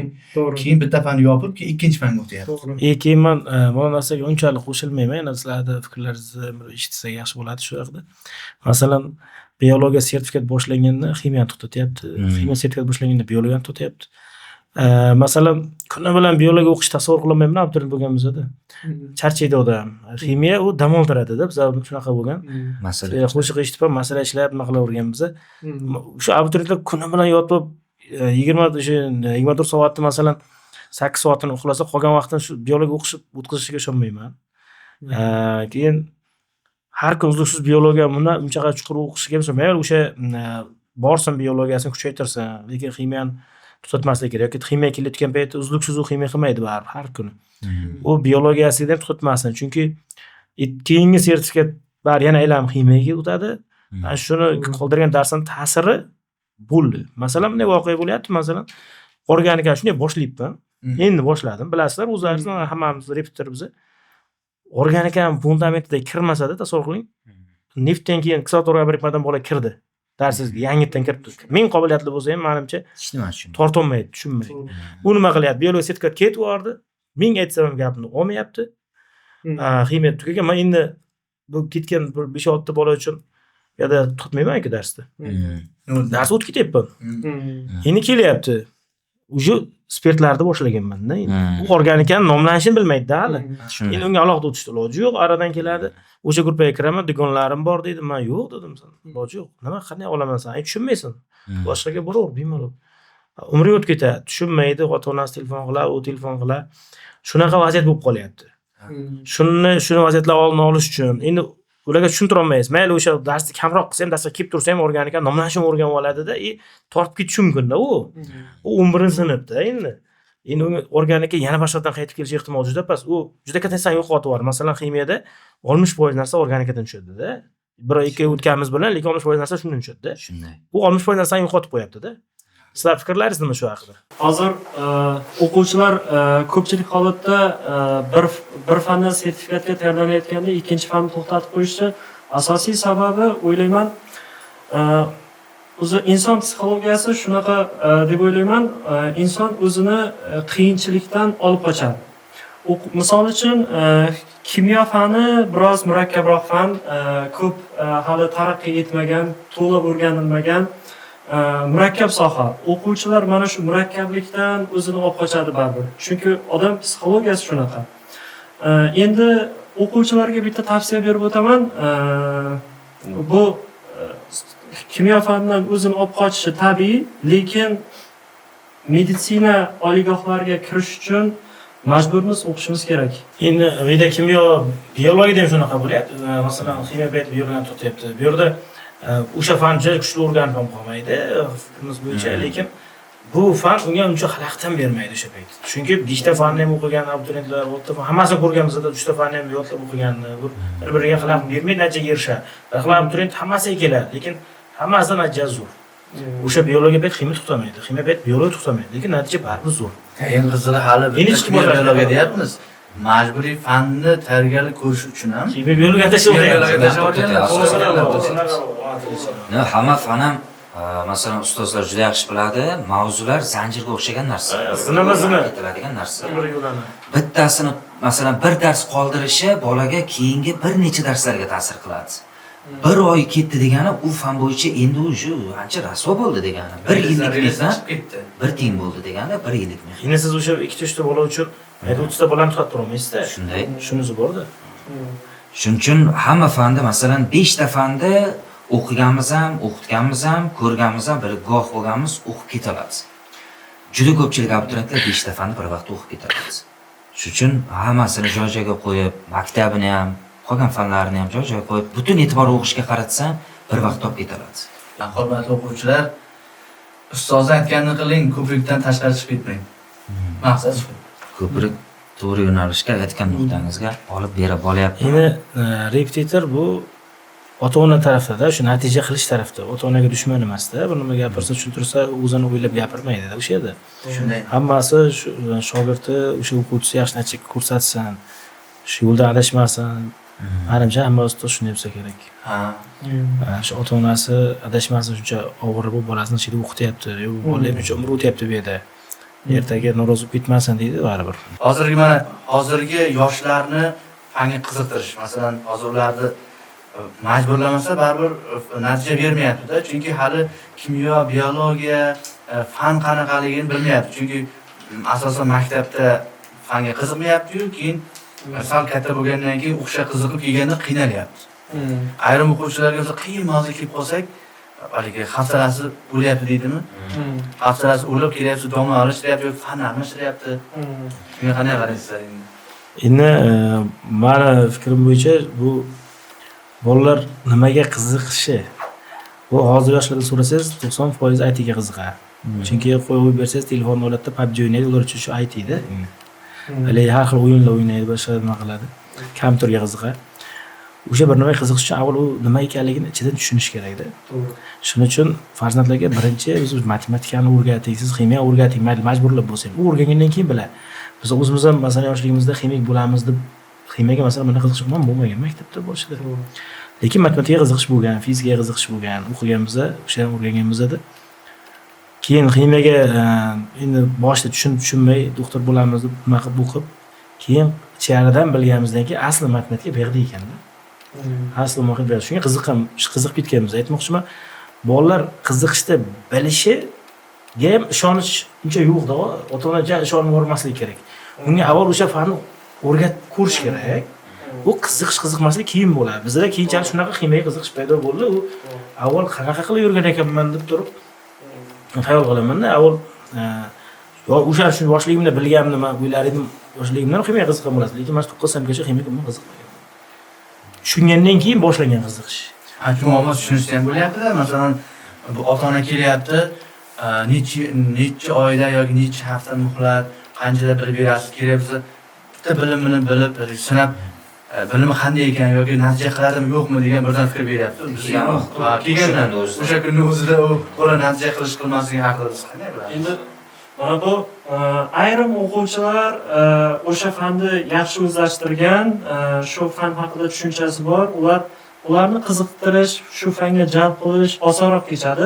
Speaker 4: Keyin bitta fanni yopib, keyin ikkinchi fanga o'tyapti.
Speaker 3: Keyin men bu narsaga unchalik qo'shilmayman. Yana sizlarning fikrlaringizni eshitsak yaxshi bo'ladi shu haqida. Masalan, biologiya sertifikat boshlanganda ximiyani to'xtatyapti. Ximiya sertifikat boshlanganda biologiyani to'xtatyapti. Masalan, kuni bilan biologiya o'qish tasavvur qilmayman, abituriyent bo'lganimizda. Charchaydi odam. Ximiya u dam oldiradi-da, bizlar shunaqa bo'lgan.
Speaker 1: Masala.
Speaker 3: Qo'shiq eshitib, masala ishlab, nima qilaverganmiz. O'sha abituriyentlar kuni bilan yotib 24 soatni masalan 8 soatini uxlasa, qolgan vaqtini shu biologiya o'tkazishiga ishonmayman. Keyin har kun uzluksiz biologiya buni unchaqa chuqur o'qishiga ham mayli o'sha borsin biologiyasini kuchaytirsin, lekin ximiyani to'xtatmaslik kerak. Yoki ximiya kelayotgan paytda uzluksiz u ximiya qilmaydi baribir har kuni. U biologiyasini ham to'xtatmasin, chunki keyingi sertifikat bar yana aylanib ximiyaga o'tadi. Mana shuni qoldirgan darsning ta'siri bo'ldi. Masalan, bunday voqea bo'lyapti, masalan, organika shunday boshlayapman. Endi boshladim. Bilasizlar, o'zlaringizni hammamiz repetir biz. Organika fundamentida kirmasa-da, tasavvur qiling. Neftdan keyin kislorod birikmadan bola kirdi. Darsizga yangidan kiribdi. Ming qobiliyatli bo'lsa ham, menimcha
Speaker 1: Hech nima tushunmaydi.
Speaker 3: tortolmaydi, tushunmaydi. U nima qilyapti? Biologiya sertifikat ketib yubordi. Ming aytsam ham gapni olmayapti. Ximiya tugagan. Men endi bu ketgan 5-6 ta bola uchun yo'da tutmayman-ku darsda. Dars o'tib ketyapman. Endi kelyapti. Uje spirtlarni boshlaganman-da endi. U organikani nomlanishini bilmaydi-da hali. Endi unga alohida o'tishda iloji yo'q, aradan keladi. O'sha gruppaga kiraman, do'konlarim bor deydi. Men yo'q dedim sen. Iloji yo'q. Nima qanday olaman sen? Tushunmaysan. Boshqaga boraver bemalol. Umri o'tib ketadi. Tushunmaydi, ota-onasi telefon qiladi, u telefon qiladi. Shunaqa vaziyat bo'lib qolyapti. Shuni vaziyatlar oldini olish uchun endi ularga tushuntira olmaysiz. Mayli o'sha darsni kamroq qilsa ham, darsga kelib tursa ham organika nomlanishini o'rganib oladi-da, tortib ketishi mumkin-da u. U 11-sinfda endi. Endi unga organika yana boshqadan qaytib kelish ehtimoli juda past. U juda katta narsani yo'qotib yuboradi. Masalan, ximiyada 60% narsa organikadan tushadi-da. 1-2 o'tganimiz bilan, lekin 60% narsa shundan tushadi-da.
Speaker 1: Shunday.
Speaker 3: Bu 60% narsani yo'qotib qo'yapti-da. Sizlar fikrlaringiz nima shu haqida?
Speaker 5: Hozir o'quvchilar ko'pchilik holatda bir fandan sertifikatga tayyorlanayotganda ikkinchi fanni to'xtatib qo'yishi asosiy sababi o'ylayman o'zi inson psixologiyasi shunaqa deb o'ylayman, inson o'zini qiyinchilikdan olib qochadi. Misol uchun kimyo fani biroz murakkabroq fan, ko'p hali taraqqiy etmagan, to'liq o'rganilmagan murakkab soha. O'quvchilar mana shu murakkablikdan o'zini olib qochadi baribir. Chunki odam psixologiyasi shunaqa. Endi o'quvchilarga bitta tavsiya berib o'taman. Bu kimyo fanidan o'zini olib qochishi tabiiy, lekin meditsina oliygohlariga kirish uchun majburmiz, o'qishimiz kerak.
Speaker 3: Endi vida kimyo, biologiyada ham shunaqa bo'lyapti. Masalan, ximiya paytida biologiyani to'xtatyapti. Bu yerda o'sha fan juda kuchli o'rganib ham qolmaydi fikrimiz bo'yicha, lekin bu fan unga uncha xalaqit ham bermaydi o'sha payt. Chunki 5 ta fanni ham o'qigan abituriyentlar, 6 ta hammasini ko'rganmizda 3 ta fanni ham yodlab o'qiganni, bir-biriga xalaqit bermaydi, natijaga erishadi. Bir xil abituriyent hammasiga keladi, lekin hammasidan natija zo'r. O'sha biologiya payt ximiya to'xtamaydi, ximiya payt biologiya to'xtamaydi, lekin natija baribir zo'r.
Speaker 4: Eng qizig'i hali
Speaker 3: Endi hech kim
Speaker 4: biologiya deyapmiz. Majburiy fanni tayyorgarlik ko'rish uchun ham
Speaker 3: Ximiya biologiya
Speaker 1: No, hamma fan ham masalan ustozlar juda yaxshi biladi, mavzular zanjirga o'xshagan narsa.
Speaker 3: Zina.
Speaker 1: Aytiladigan narsa. Bittasini masalan bir dars qoldirishi bolaga keyingi bir necha darslarga ta'sir qiladi. Bir oy ketdi degani u fan bo'yicha endi u ancha rasvo bo'ldi degani. Bir yillik mehnat bir tiyin bo'ldi degani, bir yillik mehnat.
Speaker 3: Endi siz o'sha 2-3 ta bola uchun 30 ta bolani tutib turolmaysiz-da.
Speaker 1: Shunday.
Speaker 3: Shunisi bor-da.
Speaker 1: Shuning uchun hamma fanda masalan 5 ta fanda o'qiganmiz ham, o'qitganmiz ham, ko'rganmiz ham, bir guvoh bo'lganmiz, o'qib keta olamiz. Juda ko'pchilik abituriyentlar 5 ta fanda bir vaqtda o'qib keta oladi. Shuning uchun hammasini joy-joyiga qo'yib, maktabini ham, qolgan fanlarni ham joy-joyiga qo'yib, butun e'tibor o'qishga qaratsam, bir vaqtda o'qib keta oladi.
Speaker 4: Hurmatli o'quvchilar, ustoz aytganini qiling, ko'prikdan tashqari chiqib ketmang. Maqsad shu.
Speaker 1: Ko'prik to'g'ri yo'nalishga aytgan nuqtangizga olib berib bolyapti.
Speaker 3: Endi repetitor bu ota-ona tarafida, shu natija qilish tarafda, ota-onaga dushman emasda, bir nima gapirsa, tushuntirsa, o'zini o'ylab gapirmaydi-da o'sha yerda.
Speaker 4: Shunday.
Speaker 3: Hammasi shu shogirdi, o'sha o'quvchisi yaxshi natija ko'rsatsin, shu yo'ldan adashmasin. Menimcha hamma ustoz shunday bo'lsa kerak.
Speaker 4: Ha.
Speaker 3: Shu ota-onasi adashmasin, shuncha og'ir bo'lib bolasini ichida o'qityapti, yo bola shuncha umr o'tyapti bu yerda. Ertaga norozi bo'lib ketmasin deydi baribir.
Speaker 4: Hozirgi yoshlarni fanga qiziqtirish, masalan, hozir ularni majburlamasa baribir natija bermayapti-da, chunki hali kimyo, biologiya, fan qanaqaligini bilmayapti. Chunki asosan maktabda fanga qiziqmayapti-yu, keyin sal katta bo'lgandan keyin o'qishga qiziqib kelganda qiynalyapti. Ayrim o'quvchilarga esa qiyin mavzu kelib qolsak, balki hafsalasi o'lyapti deydimi? Hafsalasi o'lib kelyapti, domla alishtiryapti yoki fan almashtiryapti. Shunga qanday qaraysizlar endi?
Speaker 3: Endi meni fikrim bo'yicha bu bolalar nimaga qiziqishi. Bu hozir yoshlardan so'rasangiz 90% ITga qiziqadi. Chunki qo'yib bersangiz telefonni oladida PUBG o'ynaydi, ular uchun shu ITda. Lekin har xil o'yinlar o'ynaydi, boshqa nima qiladi. Kompyuterga qiziqadi. O'sha bir nimaga qiziqish uchun avval u nima ekanligini ichidan tushunish kerak-da. Shuning uchun farzandlarga birinchi biz matematikani o'rgating, siz ximiya o'rgating, majburlab bo'lsak, u o'rgangandan keyin biladi. Biz o'zimiz ham masalan yoshligimizda ximik bo'lamiz deb ximiyaga masalan mana qiziqish ham bo'lmagan maktabda boshida. Lekin matematikaga qiziqish bo'lgan, fizikaga qiziqish bo'lgan, o'qiganmizda, o'shadan o'rganganmizda keyin ximiyaga endi boshida tushunmay doktor bo'lamiz deb nima qilib o'qib, keyin icharidan bilganimizdan keyin asli matematika bu yerda ekanda. Asli matematika shunga qiziqib ketganmiz. Aytmoqchiman, bolalar qiziqishda bilishiga ham ishonish uncha yo'q-da, ota-onaga ishonib o'rmaslik kerak. Unga avval o'sha fanni o'rgatib ko'rish kerak. Bu qiziqmaslik keyin bo'ladi. Bizda keyinchalik shunaqa ximiyaga qiziqish paydo bo'ldi. U avval qanaqa qilib yurgan ekanman deb turib xayol qilaman-da. Avval o'sha shu yoshligimda bilganimni men o'ylar edim, yoshligimdan ximiyaga qiziqqan bo'lasiz, lekin men 9 sangacha ximiyaga qiziqmagan. Tushungandan keyin boshlangan qiziqish.
Speaker 4: Umuman tushunishda ham bo'lyapti-da, masalan, bu ota-ona kelyapti, necha oyda yoki necha hafta muhlat, qanchalar bilib berasiz, keraksa bitta bilimini bilib, sinab bilimi qanday ekan yoki natija qiladimi yo'qmi degan birdan fikr beryapti. Kelgandan o'sha kunning o'zida u bola natija qilish qilmasligi haqida biz qanday bilamiz?
Speaker 5: Endi mana bu ayrim o'quvchilar o'sha fanni yaxshi o'zlashtirgan, shu fan haqida tushunchasi bor, ularni qiziqtirish, shu fanga jalb qilish osonroq kechadi.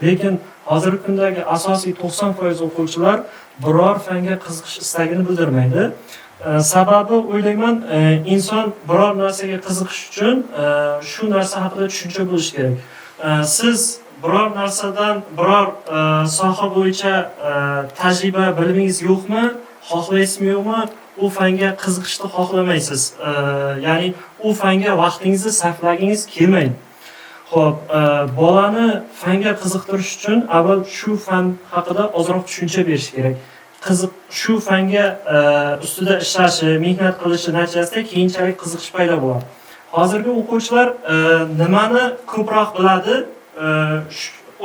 Speaker 5: Lekin hozirgi kundagi asosiy 90% o'quvchilar biror fanga qiziqish istagini bildirmaydi. Sababi o'ylayman, inson biror narsaga qiziqish uchun shu narsa haqida tushuncha bo'lishi kerak. Siz biror narsadan, biror soha bo'yicha tajriba, bilimingiz yo'qmi, xohlaysizmi yo'qmi, u fanga qiziqishni xohlamaysiz. Ya'ni u fanga vaqtingizni sarflagingiz kelmaydi. Xo'p, bolani fanga qiziqtirish uchun avval shu fan haqida ozroq tushuncha berish kerak. Shu fanga ustida ishlashi, mehnat qilishi natijasida keyinchalik qiziqish paydo bo'ladi. Hozirgi o'quvchilar nimani ko'proq biladi,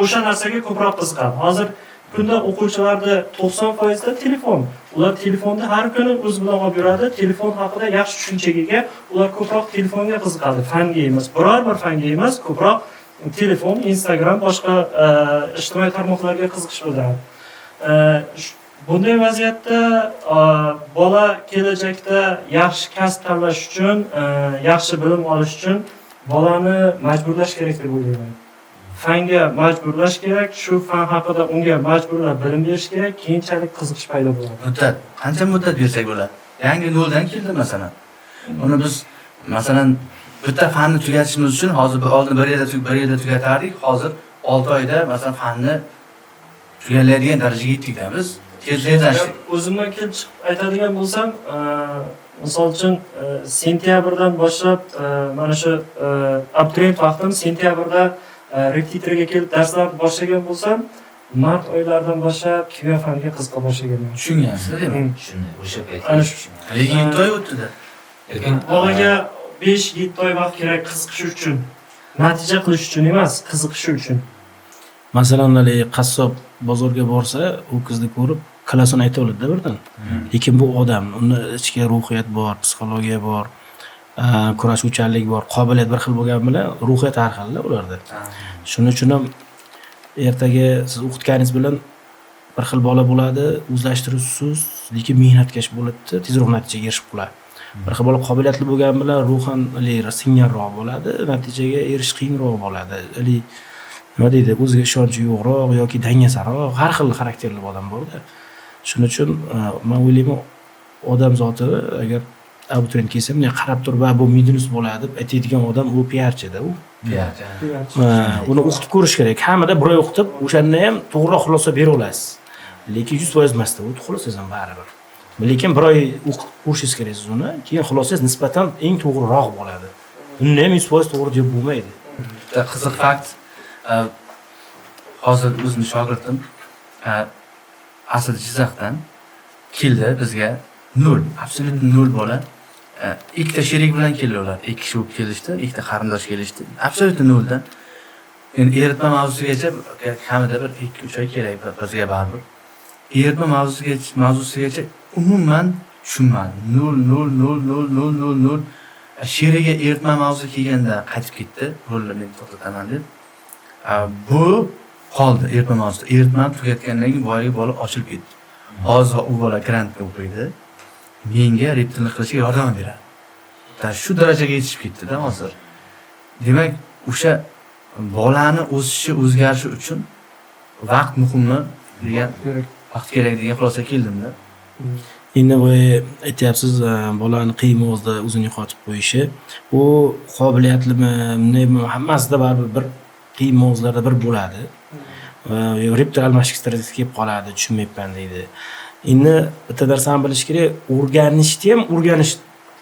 Speaker 5: o'sha narsaga ko'proq qiziqadi. Hozir kunda o'quvchilarda 90% da telefon. Ular telefonda har kuni o'z bilan olib yuradi. Telefon haqida yaxshi tushunchaga ega. Ular ko'proq telefonga qiziqadi. Fanga emas, biror bir fanga emas, ko'proq telefon, Instagram, boshqa ijtimoiy tarmoqlarga qiziqish bildiradi. Bunday vaziyatda bola kelajakda yaxshi kasb tanlash uchun, yaxshi bilim olish uchun bolani majburlash kerak deb o'ylayman. Fanga majburlash kerak, shu fan haqida unga majburlab bilim berish kerak, keyinchalik qiziqish paydo bo'ladi.
Speaker 4: Muddat. Qancha muddat bersak bo'ladi? Yangi noldan keldi masalan. Uni biz masalan bitta fanni tugatishimiz uchun hozir oldin bir yilda tugatardik, hozir 6 oyda masalan fanni tugallaydigan darajaga yetdik-da biz.
Speaker 5: O'zimdan kelib chiqib aytadigan bo'lsam, misol uchun sentyabrdan boshlab mana shu abituriyent vaqtim sentyabrda repetitorga kelib darslarni boshlagan bo'lsam, mart oylaridan boshlab kimyo faniga qiziqa boshlaganman.
Speaker 4: Tushunyapsiz, demak.
Speaker 1: Shunday o'sha payt.
Speaker 5: Ana shu.
Speaker 4: Lekin 7 oy o'tdi-da.
Speaker 1: Lekin
Speaker 5: Bolaga 5-7 oy vaqt kerak qiziqish uchun. Natija qilish uchun emas, qiziqish uchun.
Speaker 3: Masalan, qassob bozorga borsa, u qizni ko'rib, klasini ayta oladi-da birdan. Lekin bu odam, uni ichki ruhiyat bor, psixologiya bor, kurashuvchanlik bor, qobiliyat bir xil bo'lgani bilan ruhiyat har xil ularda. Shuning uchun ham ertaga siz o'qitganingiz bilan bir xil bola bo'ladi, o'zlashtiruvsiz, lekin mehnatkash bo'ladi, tezroq natijaga erishib qoladi. Bir xil bola qobiliyatli bo'lgani bilan ruhan singganroq bo'ladi, natijaga erishish qiyinroq bo'ladi. Nima deydi, o'ziga ishonchi yo'qroq yoki dangasaroq, har xil xarakterli odam bor-da. Shuning uchun men o'ylayman, odam zoti agar abituriyent kelsa, men qarab turib, bu minus bo'ladi deb aytadigan odam u piarchida u. Uni o'qitib ko'rish kerak. Hamida bir oy o'qitib, o'shanda ham to'g'ri xulosa bera olasiz. Lekin 100% emasda, u xulosangiz ham baribir. Lekin bir oy o'qitib ko'rishingiz kerak siz uni, keyin xulosangiz nisbatan eng to'g'riroq bo'ladi. Uni ham 100% to'g'ri deb bo'lmaydi.
Speaker 4: Qiziq fakt. Hozir o'zimning shogirdim asl Jizzaxdan keldi bizga 0, absolut 0 bola. Ikkita sherik bilan keldilar. 2 kishi bo'lib kelishdi, ikkita qarindosh kelishdi. Absolut 0 dan. Endi eritma mavzusigacha kamida bir 2-3 oy kerak bizga baribir. Eritma mavzusigacha umuman tushunmadim. 0. Sheriga eritma mavzusi kelganda qaytib ketdi. Rollarni to'xtataman deb. Bu qoldi eritma mavzusi. Eritma tugatgandan keyin boyaga bola ochilib ketdi. Hozir u bola grantga o'qiydi. Menga reptilni qilishga yordam beradi. Shu darajaga yetishib ketdi-da hozir. Demak, o'sha bolani o'sishi, o'zgarishi uchun vaqt muhimmi degan vaqt kerak degan xulosaga keldim-da.
Speaker 3: Endi bu aytyapsiz, bolani qiyin o'zida o'zini yo'qotib qo'yishi, u qobiliyatlimi, hammasida baribir bir qiyin mavzularda bir bo'ladi. Reptil almashish strategiyasi kelib qoladi, tushunmayapman deydi. Endi bitta narsani bilish kerak, o'rganishni ham o'rganish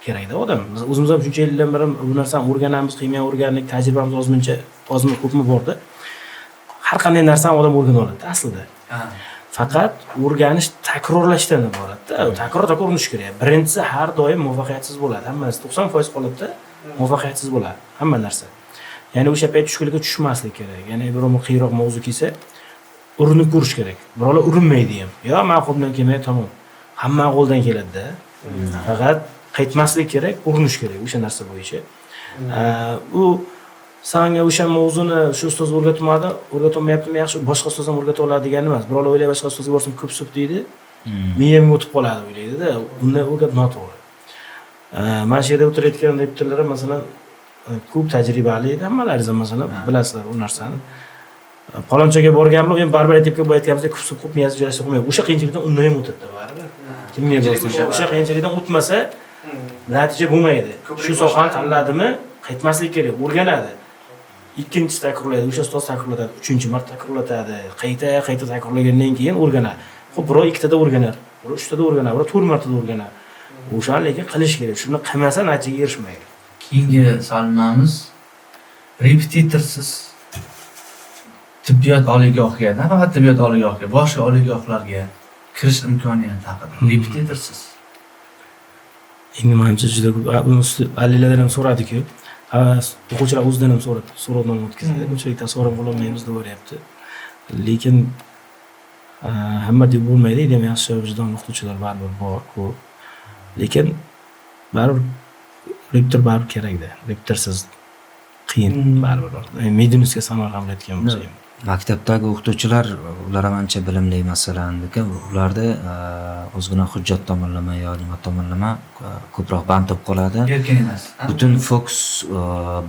Speaker 3: kerak-da odam. Biz o'zimiz ham shuncha yildan beri bu narsani o'rganamiz, qiymay o'rgandik, tajribamiz ozmi ko'pmi borda. Har qanday narsani odam o'rgana oladi aslida. Faqat o'rganish takrorlashdan iborat-da. Takror urinish kerak. Birinchisi har doim muvaffaqiyatsiz bo'ladi. Hammasi 90% qoladi-da, muvaffaqiyatsiz bo'ladi hamma narsa. Ya'ni o'sha payt tushkunlikka tushmaslik kerak. Ya'ni birov qiyinroq mavzu kelsa, urinib ko'rish kerak. Birovlar urinmaydi ham. Yo, men qo'limdan kelmaydi, tamom. Hamma qo'ldan keladi-da. Faqat qaytmaslik kerak, urinish kerak o'sha narsa bo'yicha. U senga o'sha mavzuni shu ustoz o'rgatolmayaptimi, yaxshi boshqa ustoz ham o'rgata oladi degani emas. Birovlar o'ylaydi, boshqa ustozga borsam ko'p sup deydi. Miyam o'tib qoladi o'ylaydi-da. Bunday o'rgat noto'g'ri. Mana shu yerda o'tirayotgan reptillar masalan ko'p tajribali edi, hammalaringiz masalan bilasizlar u narsani. Palonchaga borganlar, men baribir aytibga bo'layotganimizda ko'p miyasi joylashib qo'ymaydi. O'sha qiyinchilikdan undan ham o'tadi baribir. Kimga bo'lsa, o'sha qiyinchilikdan o'tmasa natija bo'lmaydi. Shu sohani tanladimi, qaytmaslik kerak, o'rganadi. Ikkinchisi takrorlaydi, o'sha ustoz takrorlatadi, 3-marta takrorlatadi, qayta takrorlagandan keyin o'rganadi. Xo'p, birov 2tada o'rganar, birov 3tada o'rganar, birov 4 martada o'rganar. O'shani lekin qilish kerak. Shuni qilmasa natijaga erishmaydi.
Speaker 4: Keyingi savolimiz repetitorsiz tibbiyot oliygohiga, nafaqat tibbiyot oliygohiga, boshqa oliygohlarga kirish imkoniyati haqida. Repetitorsiz.
Speaker 3: Endi menimcha juda ko'p alilardan ham so'radi-ku. O'quvchilar o'zidan ham so'rovnoma o'tkazadi. Ko'pchilikdan so'rab olmaymiz deb o'ylayapti. Lekin Hamma deb bo'lmaydi, ham yaxshi vijdonli o'qituvchilar baribir bor, ko'p. Lekin baribir rektor baribir kerakda. Rektorsiz qiyin baribir. Medinusga Samarqand aytgan bo'lsa ham.
Speaker 1: Maktabdagi o'qituvchilar ular ham ancha bilimli masalan, lekin ularda ozgina hujjat tomonlama yo nima tomonlama ko'proq band bo'lib qoladi.
Speaker 4: Erkin emas.
Speaker 1: Butun fokus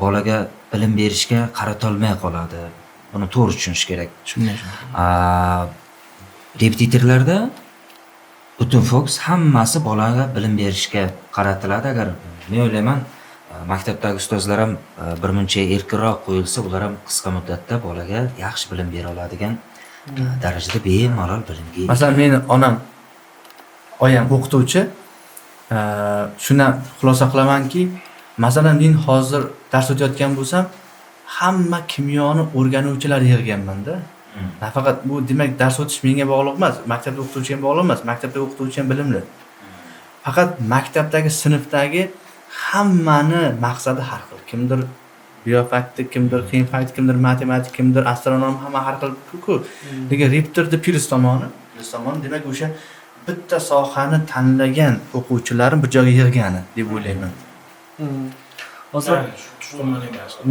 Speaker 1: bolaga bilim berishga qaratolmay qoladi. Buni to'g'ri tushunish kerak.
Speaker 3: Shunday.
Speaker 1: Repetitorlarda butun fokus hammasi bolaga bilim berishga qaratiladi. Agar men o'ylayman, maktabdagi ustozlar ham birmuncha erkinroq qo'yilsa, ular ham qisqa muddatda bolaga yaxshi bilim bera oladigan darajada bemalol bilimga ega.
Speaker 4: Masalan, meni oyam o'qituvchi. Shundan xulosa qilamanki, masalan, men hozir dars o'tayotgan bo'lsam, hamma kimyoni o'rganuvchilar yig'ganman-da. Nafaqat bu demak dars o'tish menga bog'liq emas, maktabda o'qituvchiga bog'liq emas, maktabda o'qituvchi ham bilimli. Faqat maktabdagi sinfdagi hammani maqsadi har xil. Kimdir biofaktik, kimdir qiyin fakt, kimdir matematik, kimdir astronom, hamma har xil-ku. Lekin reptorda plus tomoni demak o'sha bitta sohani tanlagan o'quvchilarni bir joyga yig'gani deb o'ylayman.
Speaker 5: Hozir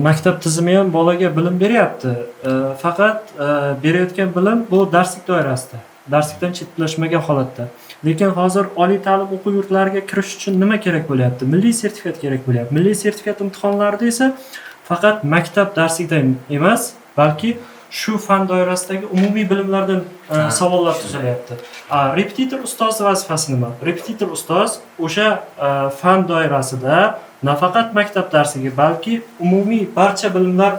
Speaker 5: maktab tizimi ham bolaga bilim beryapti. Faqat berayotgan bilim bu darslik doirasida, darslikdan chetlashmagan holatda. Lekin hozir oliy ta'lim o'quv yurtlariga kirish uchun nima kerak bo'lyapti? Milliy sertifikat kerak bo'lyapti. Milliy sertifikat imtihonlarida esa faqat maktab darsligidan emas, balki shu fan doirasidagi umumiy bilimlardan savollar tuzilyapti. Repetitor ustoz vazifasi nima? Repetitor ustoz o'sha fan doirasida nafaqat maktab darsiga, balki umumiy barcha bilimlar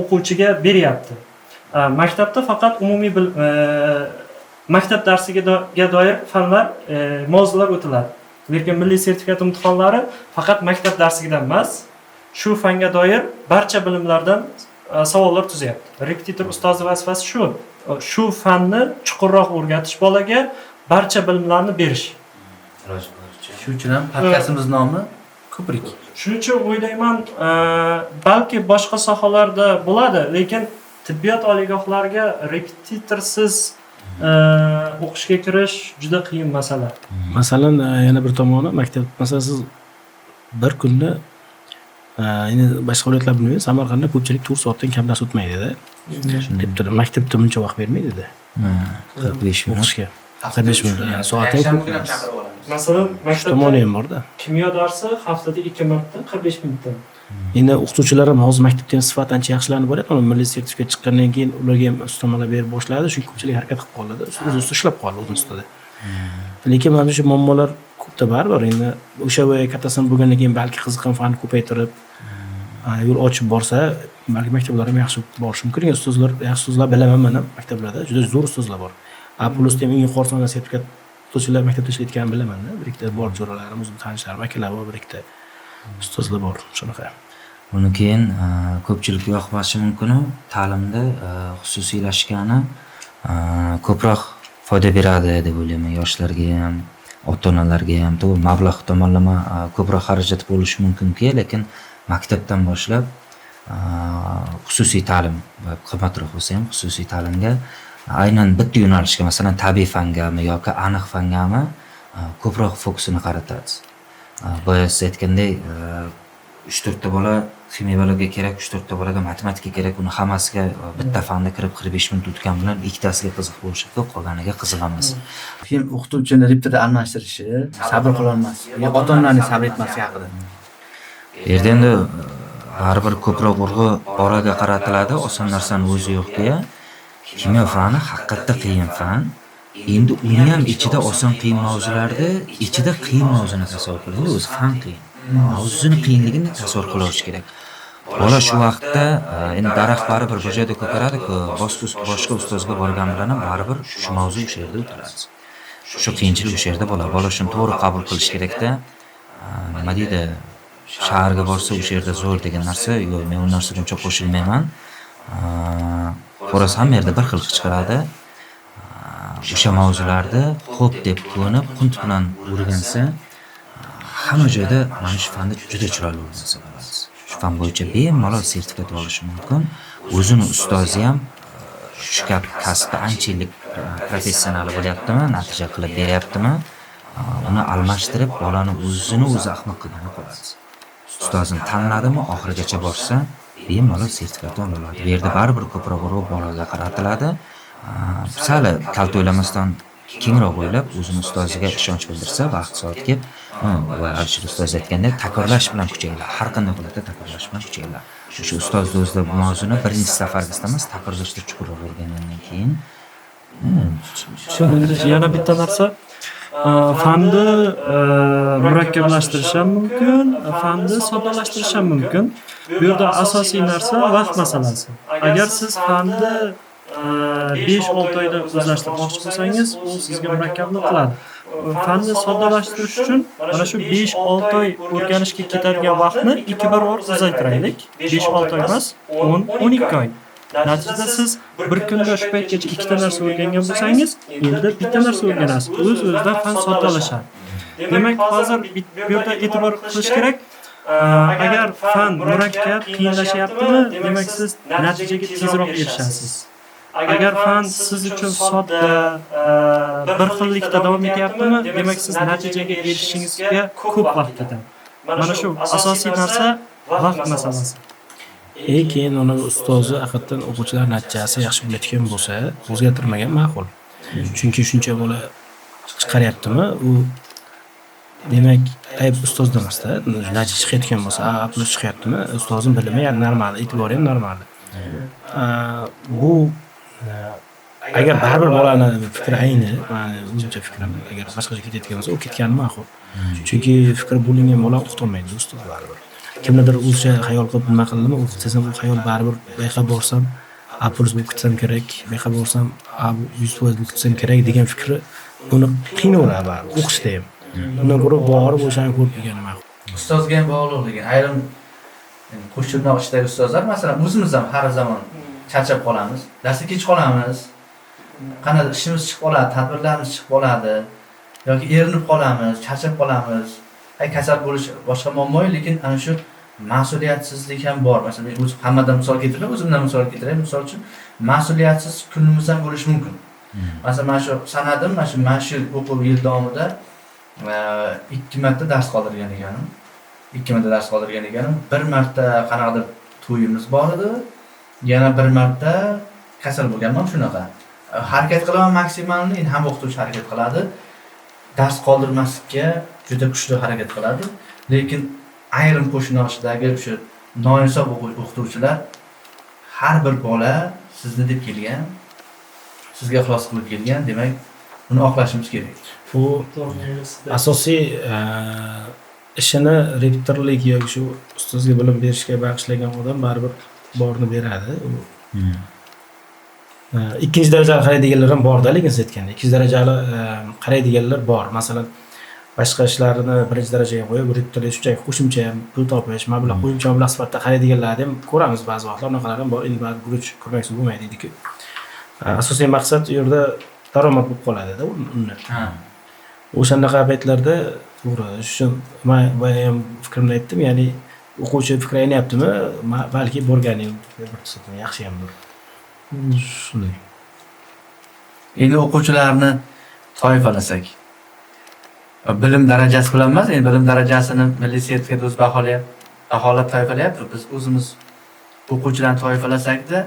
Speaker 5: o'quvchiga beryapti. Maktabda faqat umumiy maktab darsiga doir fanlar, mavzular o'tiladi. Lekin milliy sertifikat imtihonlari faqat maktab darsidan emas, shu fanga doir barcha bilimlardan savollar tuzyapti. Repetitor ustozi vazifasi shu fanni chuqurroq o'rgatish, bolaga barcha bilimlarni berish.
Speaker 4: Shuning uchun ham podkastimiz nomi ko'prik.
Speaker 5: Shuning uchun o'ylayman, balki boshqa sohalarda bo'ladi, lekin tibbiyot oliygohlariga repetitorsiz o'qishga kirish juda qiyin masala.
Speaker 3: Masalan, yana bir tomoni maktab, masalan siz bir kunni endi boshqa viloyatlar bilmayman, Samarqandda ko'pchilik 4 soatdan kam dars o'tmaydi-da. Repetitor maktabda buncha vaqt bermaydi-da.
Speaker 1: 45 minut
Speaker 3: O'qishga. 45 minut soatdan.
Speaker 5: Masalan, maktabda
Speaker 3: Tomoni ham bor-da.
Speaker 5: kimyo darsi haftada 2 marta 45 minutdan.
Speaker 3: Endi o'qituvchilar ham hozir maktabda ham sifat ancha yaxshilanib boryapti. Milliy sertifikat chiqqandan keyin ularga ham ustamalar berib boshladi. Chunki ko'pchilik harakat qilib qoldi. O'zi ishlab qoldi o'z ustida. Lekin mana shu muammolar ko'pda baribir. Endi o'sha katta sinf bo'lgandan keyin balki qiziqqan fanni ko'paytirib yo'l ochib borsa, balki maktablar ham yaxshi borishi mumkin. Ustozlar, yaxshi ustozlar bilaman mana maktablarda juda zo'r ustozlar bor. Plusda ham eng yuqori sonda sertifikat o'qituvchilar maktabda ishlayotganini bilaman-da. Bir ikkita bor jo'ralarim, o'zim tanishlarim, akalar bor, bir ikkita ustozlar bor, shunaqa.
Speaker 1: Uni keyin ko'pchilikga yoqmashi mumkin, ta'limda xususiylashgani ko'proq foyda beradi deb o'ylayman. Yoshlarga ham, ota-onalarga ham, to'g'ri mablag' tomonlama ko'proq xarajat bo'lishi mumkin-ki, lekin maktabdan boshlab xususiy ta'lim va qimmatroq bo'lsa ham xususiy ta'limga aynan bitta yo'nalishga, masalan, tabiiy fangami yoki aniq fangami ko'proq fokusini qaratadi. Boya siz aytgandek, 3-4 ta bola kimyo biologiya kerak, 3-4 ta bolaga matematika kerak, uni hammasiga bitta fanda kirib 45 minut o'tgan bilan ikkitasiga qiziq bo'lishi, qolganiga qiziq emas.
Speaker 4: Keyin o'qituvchini repetitorda almashtirishi, sabr qila olmasligi, ota-onalarning sabr etmasligi haqida.
Speaker 1: Bu yerda endi baribir ko'proq urg'u bolaga qaratiladi, oson narsani o'zi yo'q-ku. Kimyo fani haqiqatda qiyin fan. Endi uni ham ichida oson qiyin mavzularda, ichida qiyin mavzuni tasavvur qiling, o'zi fan qiyin. Mavzuni qiyinligini tasavvur qilish kerak. Bola shu vaqtda endi daraxt baribir bir joyda ko'karadi-ku, boshqa ustozga borgan bilan ham baribir shu mavzu o'sha yerda o'tiladi. Shu qiyinchilik o'sha yerda bo'ladi. Bola shuni to'g'ri qabul qilish kerak-da. Nima deydi? Shaharga borsa o'sha yerda zo'r degan narsa, yo'q, men u narsaga uncha qo'shilmayman. Xo'ras hamma yerda bir xil chiqaradi. O'sha mavzularda xo'p deb ko'nib, qunt bilan o'rgansa, hamma joyda mana shu fanda juda chiroyli o'rgansa bo'ladi. Shu fan bo'yicha bemalol sertifikat olishi mumkin. O'zini ustozi ham shu kasbda ancha yillik professional bo'lyaptimi, natija qilib beryaptimi, uni almashtirib bolani o'zini o'zi ahmoq qilgani qoladi. Ustozim tanladimi, oxirigacha borsa, bemalol sertifikat oladi. Bu yerda baribir ko'proq urg'u bolaga qaratiladi. Sal kalt o'ylamasdan kengroq o'ylab, o'zini ustoziga ishonch bildirsa, vaqt soat kelib, va Alisher ustoz aytgandek, takrorlash bilan kuchayadi. Har qanday holatda takrorlash bilan kuchayadi. Shu ustozni o'zida bu mavzuni birinchi safarda emas, takrorlashda chuqurroq o'rgangandan keyin
Speaker 5: Yana bitta narsa, fanni murakkablashtirish ham mumkin, fanni soddalashtirish ham mumkin. Bu yerda asosiy narsa vaqt masalasi. Agar siz fanni 5-6 oyda o'zlashtirmoqchi bo'lsangiz, u sizga murakkablik qiladi. Fanni soddalashtirish uchun mana shu 5-6 oy o'rganishga ketadigan vaqtni 2 barobar uzaytiraylik. 5-6 oy emas, 10-12 oy. Natijada siz bir kunda shu paytgacha ikkita narsa o'rgangan bo'lsangiz, endi bitta narsa o'rganasiz. O'z-o'zidan fan soddalashadi. Demak, hozir bu yerda e'tibor qilish kerak. Agar fan murakkab, qiyinlashyaptimi, demak siz natijaga tezroq erishasiz. Agar fan siz uchun sodda, bir xillikda davom etyaptimi, demak siz natijaga erishishingizga ko'p vaqt ketadi. Mana shu asosiy narsa vaqt masalasi.
Speaker 3: Keyin uni ustozi haqiqatan o'quvchilar natijasi yaxshi bo'layotgan bo'lsa, o'zgartirmagan ma'qul. Chunki shuncha bola chiqaryaptimi, u demak ayb ustozda emasda, natija chiqayotgan bo'lsa, plus chiqyaptimi, ustozning bilimi ham normal, e'tibori ham normal. Bu agar baribir bolani fikri ayni, meni o'zimcha fikrim, agar boshqacha ketayotgan bo'lsa, u ketgani ma'qul. Chunki fikri bo'lingan bola o'qitilmaydi ustoz baribir. Kimlardir o'zicha xayol qilib nima qildimi, o'qitsam u xayol baribir bu yoqqa borsam, plus o'qitsam kerak, bu yoqqa borsam, 100% o'qitsam kerak degan fikri uni qiynaveradi baribir o'qishda ham. Undan ko'ra borib o'shani ko'rib kelgani ma'qul.
Speaker 4: Ustozga ham bog'liq degan ayrim qo'shtirnoq ishdagi ustozlar, masalan, o'zimiz ham har zaman charchab qolamiz, darsga kech qolamiz. Qanaqa ishimiz chiqib qoladi, tadbirlarimiz chiqib qoladi yoki erinib qolamiz, charchab qolamiz. Kasal bo'lish boshqa muammo, lekin ana shu mas'uliyatsizlik ham bor. Masalan, men o'zim hammadan misol keltirib, o'zimdan misol keltiray. Misol uchun, mas'uliyatsiz kunimiz ham bo'lishi mumkin. Masalan, mana shu sanadim, mana shu o'quv yil davomida 2 marta dars qoldirgan eganim. 2 marta dars qoldirgan eganim. 1 marta qanaqadir to'yimiz bor edi. Yana 1 marta kasal bo'lganman shunaqa. Harakat qilaman maksimalni, endi ham o'qituvchi harakat qiladi. Dars qoldirmaslikka juda kuchli harakat qiladi. Lekin ayrim qo'shnoshidagi o'sha noinsof o'qituvchilar har bir bola sizni deb kelgan, sizga ixlos qilib kelgan, demak, uni oqlashimiz kerak.
Speaker 3: Bu asosiy ishini rektorlik yoki shu ustozga bilim berishga bag'ishlagan odam baribir borini beradi. Ikkinchi darajali qaraydiganlar ham bor-da, lekin siz aytgandek, ikkinchi darajali qaraydiganlar bor. Masalan, boshqa ishlarini birinchi darajaga qo'yib, rektorlik shunchaki qo'shimcha pul topish, mablag' qo'shimcha mablag' sifatida qaraydiganlarni ham ko'ramiz ba'zi vaqtlar, unaqalar ham bor. Endi ba'zi guruch ko'rmaksiz bo'lmaydi deydi-ku. Asosiy maqsad u yerda daromad bo'lib qoladi-da uni. O'shanaqa paytlarda to'g'ri, shu men ham fikrimni aytdim, ya'ni o'quvchi fikri aynyaptimi, balki borganing bir yaxshi hamdir. Shunday.
Speaker 4: Endi o'quvchilarni toifalasak, bilim darajasi bilan emas, endi bilim darajasini milliy sertifikat o'z baholab toifalayapti. Biz o'zimiz o'quvchilarni toifalasak-da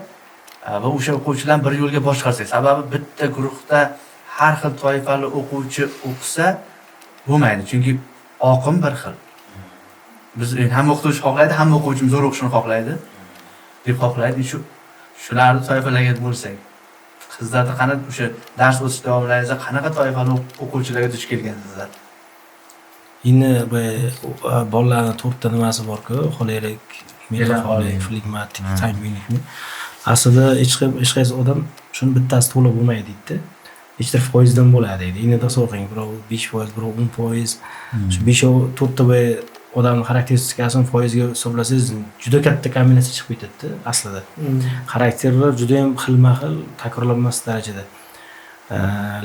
Speaker 4: va o'sha o'quvchilarni bir yo'lga boshqarsak, sababi bitta guruhda har xil toifali o'quvchi o'qisa bo'lmaydi, chunki oqim bir xil. Biz ham o'qituvchi xohlaydi, ham o'quvchimiz zo'r o'qishini xohlaydi deb xohlaydi. Shularni toifalagan bo'lsak, qizlarda qanaqa o'sha dars o'tish davomlaringizda qanaqa toifali o'quvchilarga duch kelgansizlar?
Speaker 3: Endi bolalarning to'rtta nimasi bor-ku, xolerik, melanxolik, flegmatik, sangvinikmi. Aslida hech qaysi odam shuni bittasi to'la bo'lmaydi deydi-da. Hech bir foizdan bo'ladi deydi. Endi so'rang, birov 5%, birov 10%. Shu 5-4ta odamning xarakteristikasini foizga hisoblasangiz, juda katta kombinatsiya chiqib ketadi aslida. Xarakterlar juda ham xilma-xil, takrorlanmas darajada.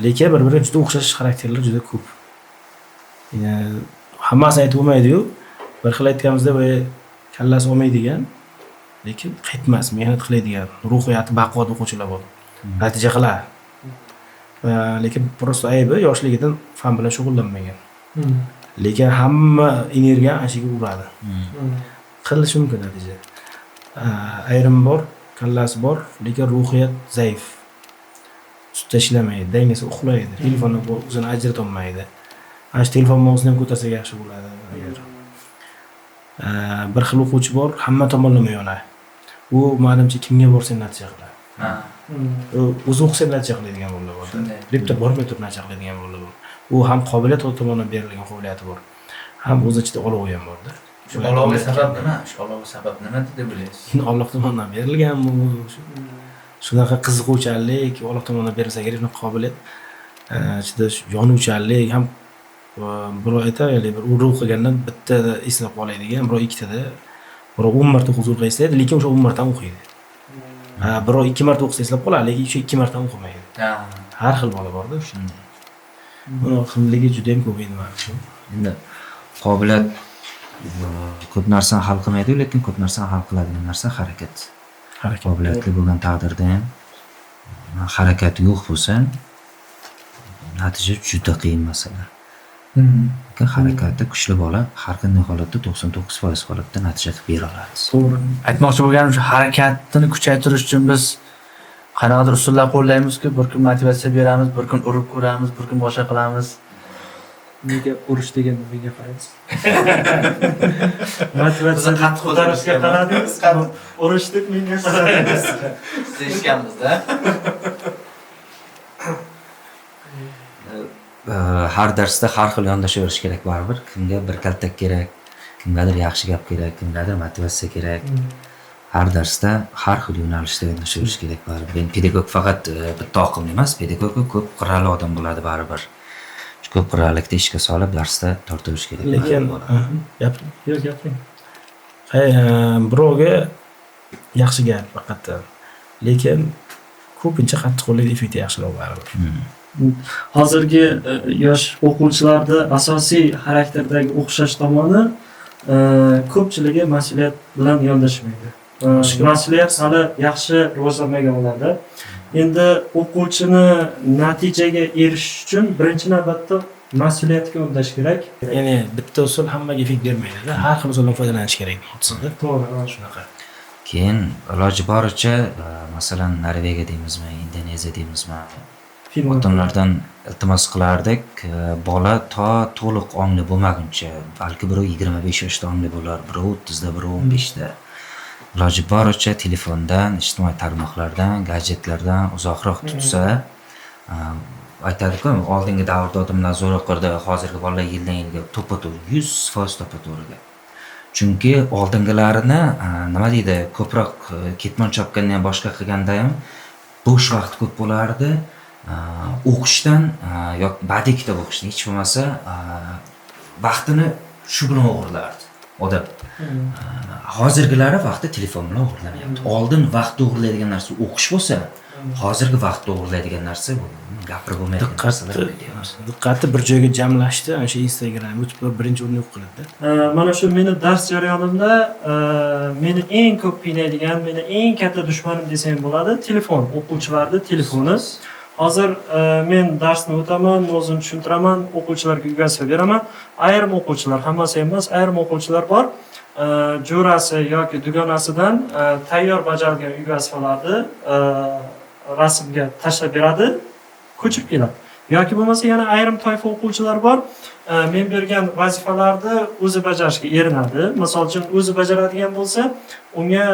Speaker 3: Lekin bir-biriga juda o'xshash xarakterlar juda ko'p. Hammasini aytib bo'lmaydi-yu. Bir xil aytganimizda kallasi olmaydigan, lekin qaytmas, mehnat qiladigan, ruhiyati baquvvat o'quvchilar bor. Natija qiladi. lekin просто aybi yoshligidan fan bilan shug'ullanmagan. Lekin hamma energiya ana shuga uradi. Qilishi mumkin natija. Ayrim bor, kallasi bor, lekin ruhiyat zaif. Sutda ishlamaydi, dangasa uxlaydi, telefonni o'zini ajrata olmaydi. Ana shu telefon mavzusini ham ko'tarsak yaxshi bo'ladi agar. Bir xil o'quvchi bor, hamma tomonlama yonadi. U menimcha kimga borsa natija qiladi. O'zi o'qisa natija qiladigan bolalar bor. Reptor bormay turib natija qiladigan bolalar bor. U ham qobiliyat tomonidan berilgan qobiliyati bor. Ham o'z ichida olovi ham bor-da.
Speaker 4: Shu olovga sabab nima? Shu olovga sabab nima deb bilaysiz?
Speaker 3: Alloh tomonidan berilgan bu. Shunaqa qiziquvchanlik, Alloh tomonidan berilsa kerak qobiliyat. Ichida yonuvchanlik ham birov aytadi, bir urug' qilgandan bittada eslab qoladigan, birov ikkitada, birov 10 marta huzur qilsa, lekin o'sha 10 marta o'qiydi. Birov 2 marta o'qisa eslab qoladi, lekin o'sha 2 marta o'qimaydi. Har xil bola bor-da shunday. Buni xilligi juda ham ko'p edi menimcha.
Speaker 1: Endi qobiliyat ko'p narsani hal qilmaydi, lekin ko'p narsani hal qiladigan narsa harakat. Qobiliyatli bo'lgan taqdirda ham harakat yo'q bo'lsa, natija juda qiyin masala. Lekin harakati kuchli bola har qanday holatda 99% holatda natija qilib bera oladi.
Speaker 4: To'g'ri. Aytmoqchi bo'lganim shu harakatni kuchaytirish uchun biz qanaqadir usullar qo'llaymiz-ku, bir kun motivatsiya beramiz, bir kun urib ko'ramiz, bir kun boshqa qilamiz.
Speaker 5: Nega urush degan menga qaraysiz? Motivatsiya qattiq ko'tarishga qaradingiz, urush deb menga qaradingiz.
Speaker 4: Deyishganmiz-da.
Speaker 1: Har darsda har xil yondashaverish kerak baribir. Kimga bir kaltak kerak, kimgadir yaxshi gap kerak, kimgadir motivatsiya kerak. Har darsda har xil yo'nalishda yondashaverish kerak baribir. Endi pedagog faqat bitta oqimli emas, pedagog ko'p qirrali odam bo'ladi baribir. Ko'p qirralikda ishga solib darsda tortirish kerak.
Speaker 3: Lekin
Speaker 5: Gapiring.
Speaker 3: Birovga yaxshi gap faqat. Lekin ko'pincha qattiqqo'llik effekti yaxshiroq baribir.
Speaker 5: Hozirgi yosh o'quvchilarda asosiy xarakterdagi o'xshash tomoni ko'pchiligi mas'uliyat bilan yondashmaydi. Mas'uliyat hali yaxshi rivojlanmagan ularda. Endi o'quvchini natijaga erishish uchun birinchi navbatda mas'uliyatga undash kerak.
Speaker 3: Ya'ni bitta usul hammaga effekt bermaydi-da. Har xil usuldan foydalanish kerak bo'lsa-da.
Speaker 5: To'g'ri,
Speaker 3: Shunaqa.
Speaker 1: Keyin iloji boricha masalan Norvegiya deymizmi, Indoneziya deymizmi, xotinlardan iltimos qilardik, bola to to'liq ongli bo'lmaguncha, balki birov 25 yoshda ongli bo'lar, birov 30 da, birov 15 da. Iloji boricha telefondan, ijtimoiy tarmoqlardan, gadjetlardan uzoqroq tutsa, aytadi-ku, oldingi davrda odamlar zo'r o'qirdi, hozirgi bolalar yildan yilga to'ppa-to'g'ri 100% to'ppa-to'g'ri. Chunki oldingilarini nima deydi, ko'proq ketmon chopganda ham boshqa qilganda ham bo'sh vaqt ko'p bo'lardi. O'qishdan yoki badiiy kitob o'qishdan hech bo'lmasa vaqtini shu bilan o'g'irlardi odam. Hozirgilari vaqtni telefon bilan o'g'irlanyapti. Oldin vaqtni o'g'irlaydigan narsa o'qish bo'lsa, hozirgi vaqtni o'g'irlaydigan narsa bu gapirib bo'lmaydigan narsalar deyapmiz.
Speaker 3: Diqqatni bir joyga jamlashdi, ana shu Instagram, YouTube birinchi o'rinni yo'q qiladi-da.
Speaker 5: Mana shu meni dars jarayonimda meni eng ko'p qiynaydigan, meni eng katta dushmanim desam bo'ladi, telefon, o'quvchilarning telefoni. Hozir men darsni o'taman, o'zim tushuntiraman, o'quvchilarga uyga beraman. Ayrim o'quvchilar, hammasi emas, ayrim o'quvchilar bor. Jo'rasi yoki dugonasidan tayyor bajarilgan uy vazifalarni rasmga tashlab beradi, ko'chirib keladi. Yoki bo'lmasa yana ayrim toifa o'quvchilar bor, men bergan vazifalarni o'zi bajarishga erinadi. Misol uchun o'zi bajaradigan bo'lsa, unga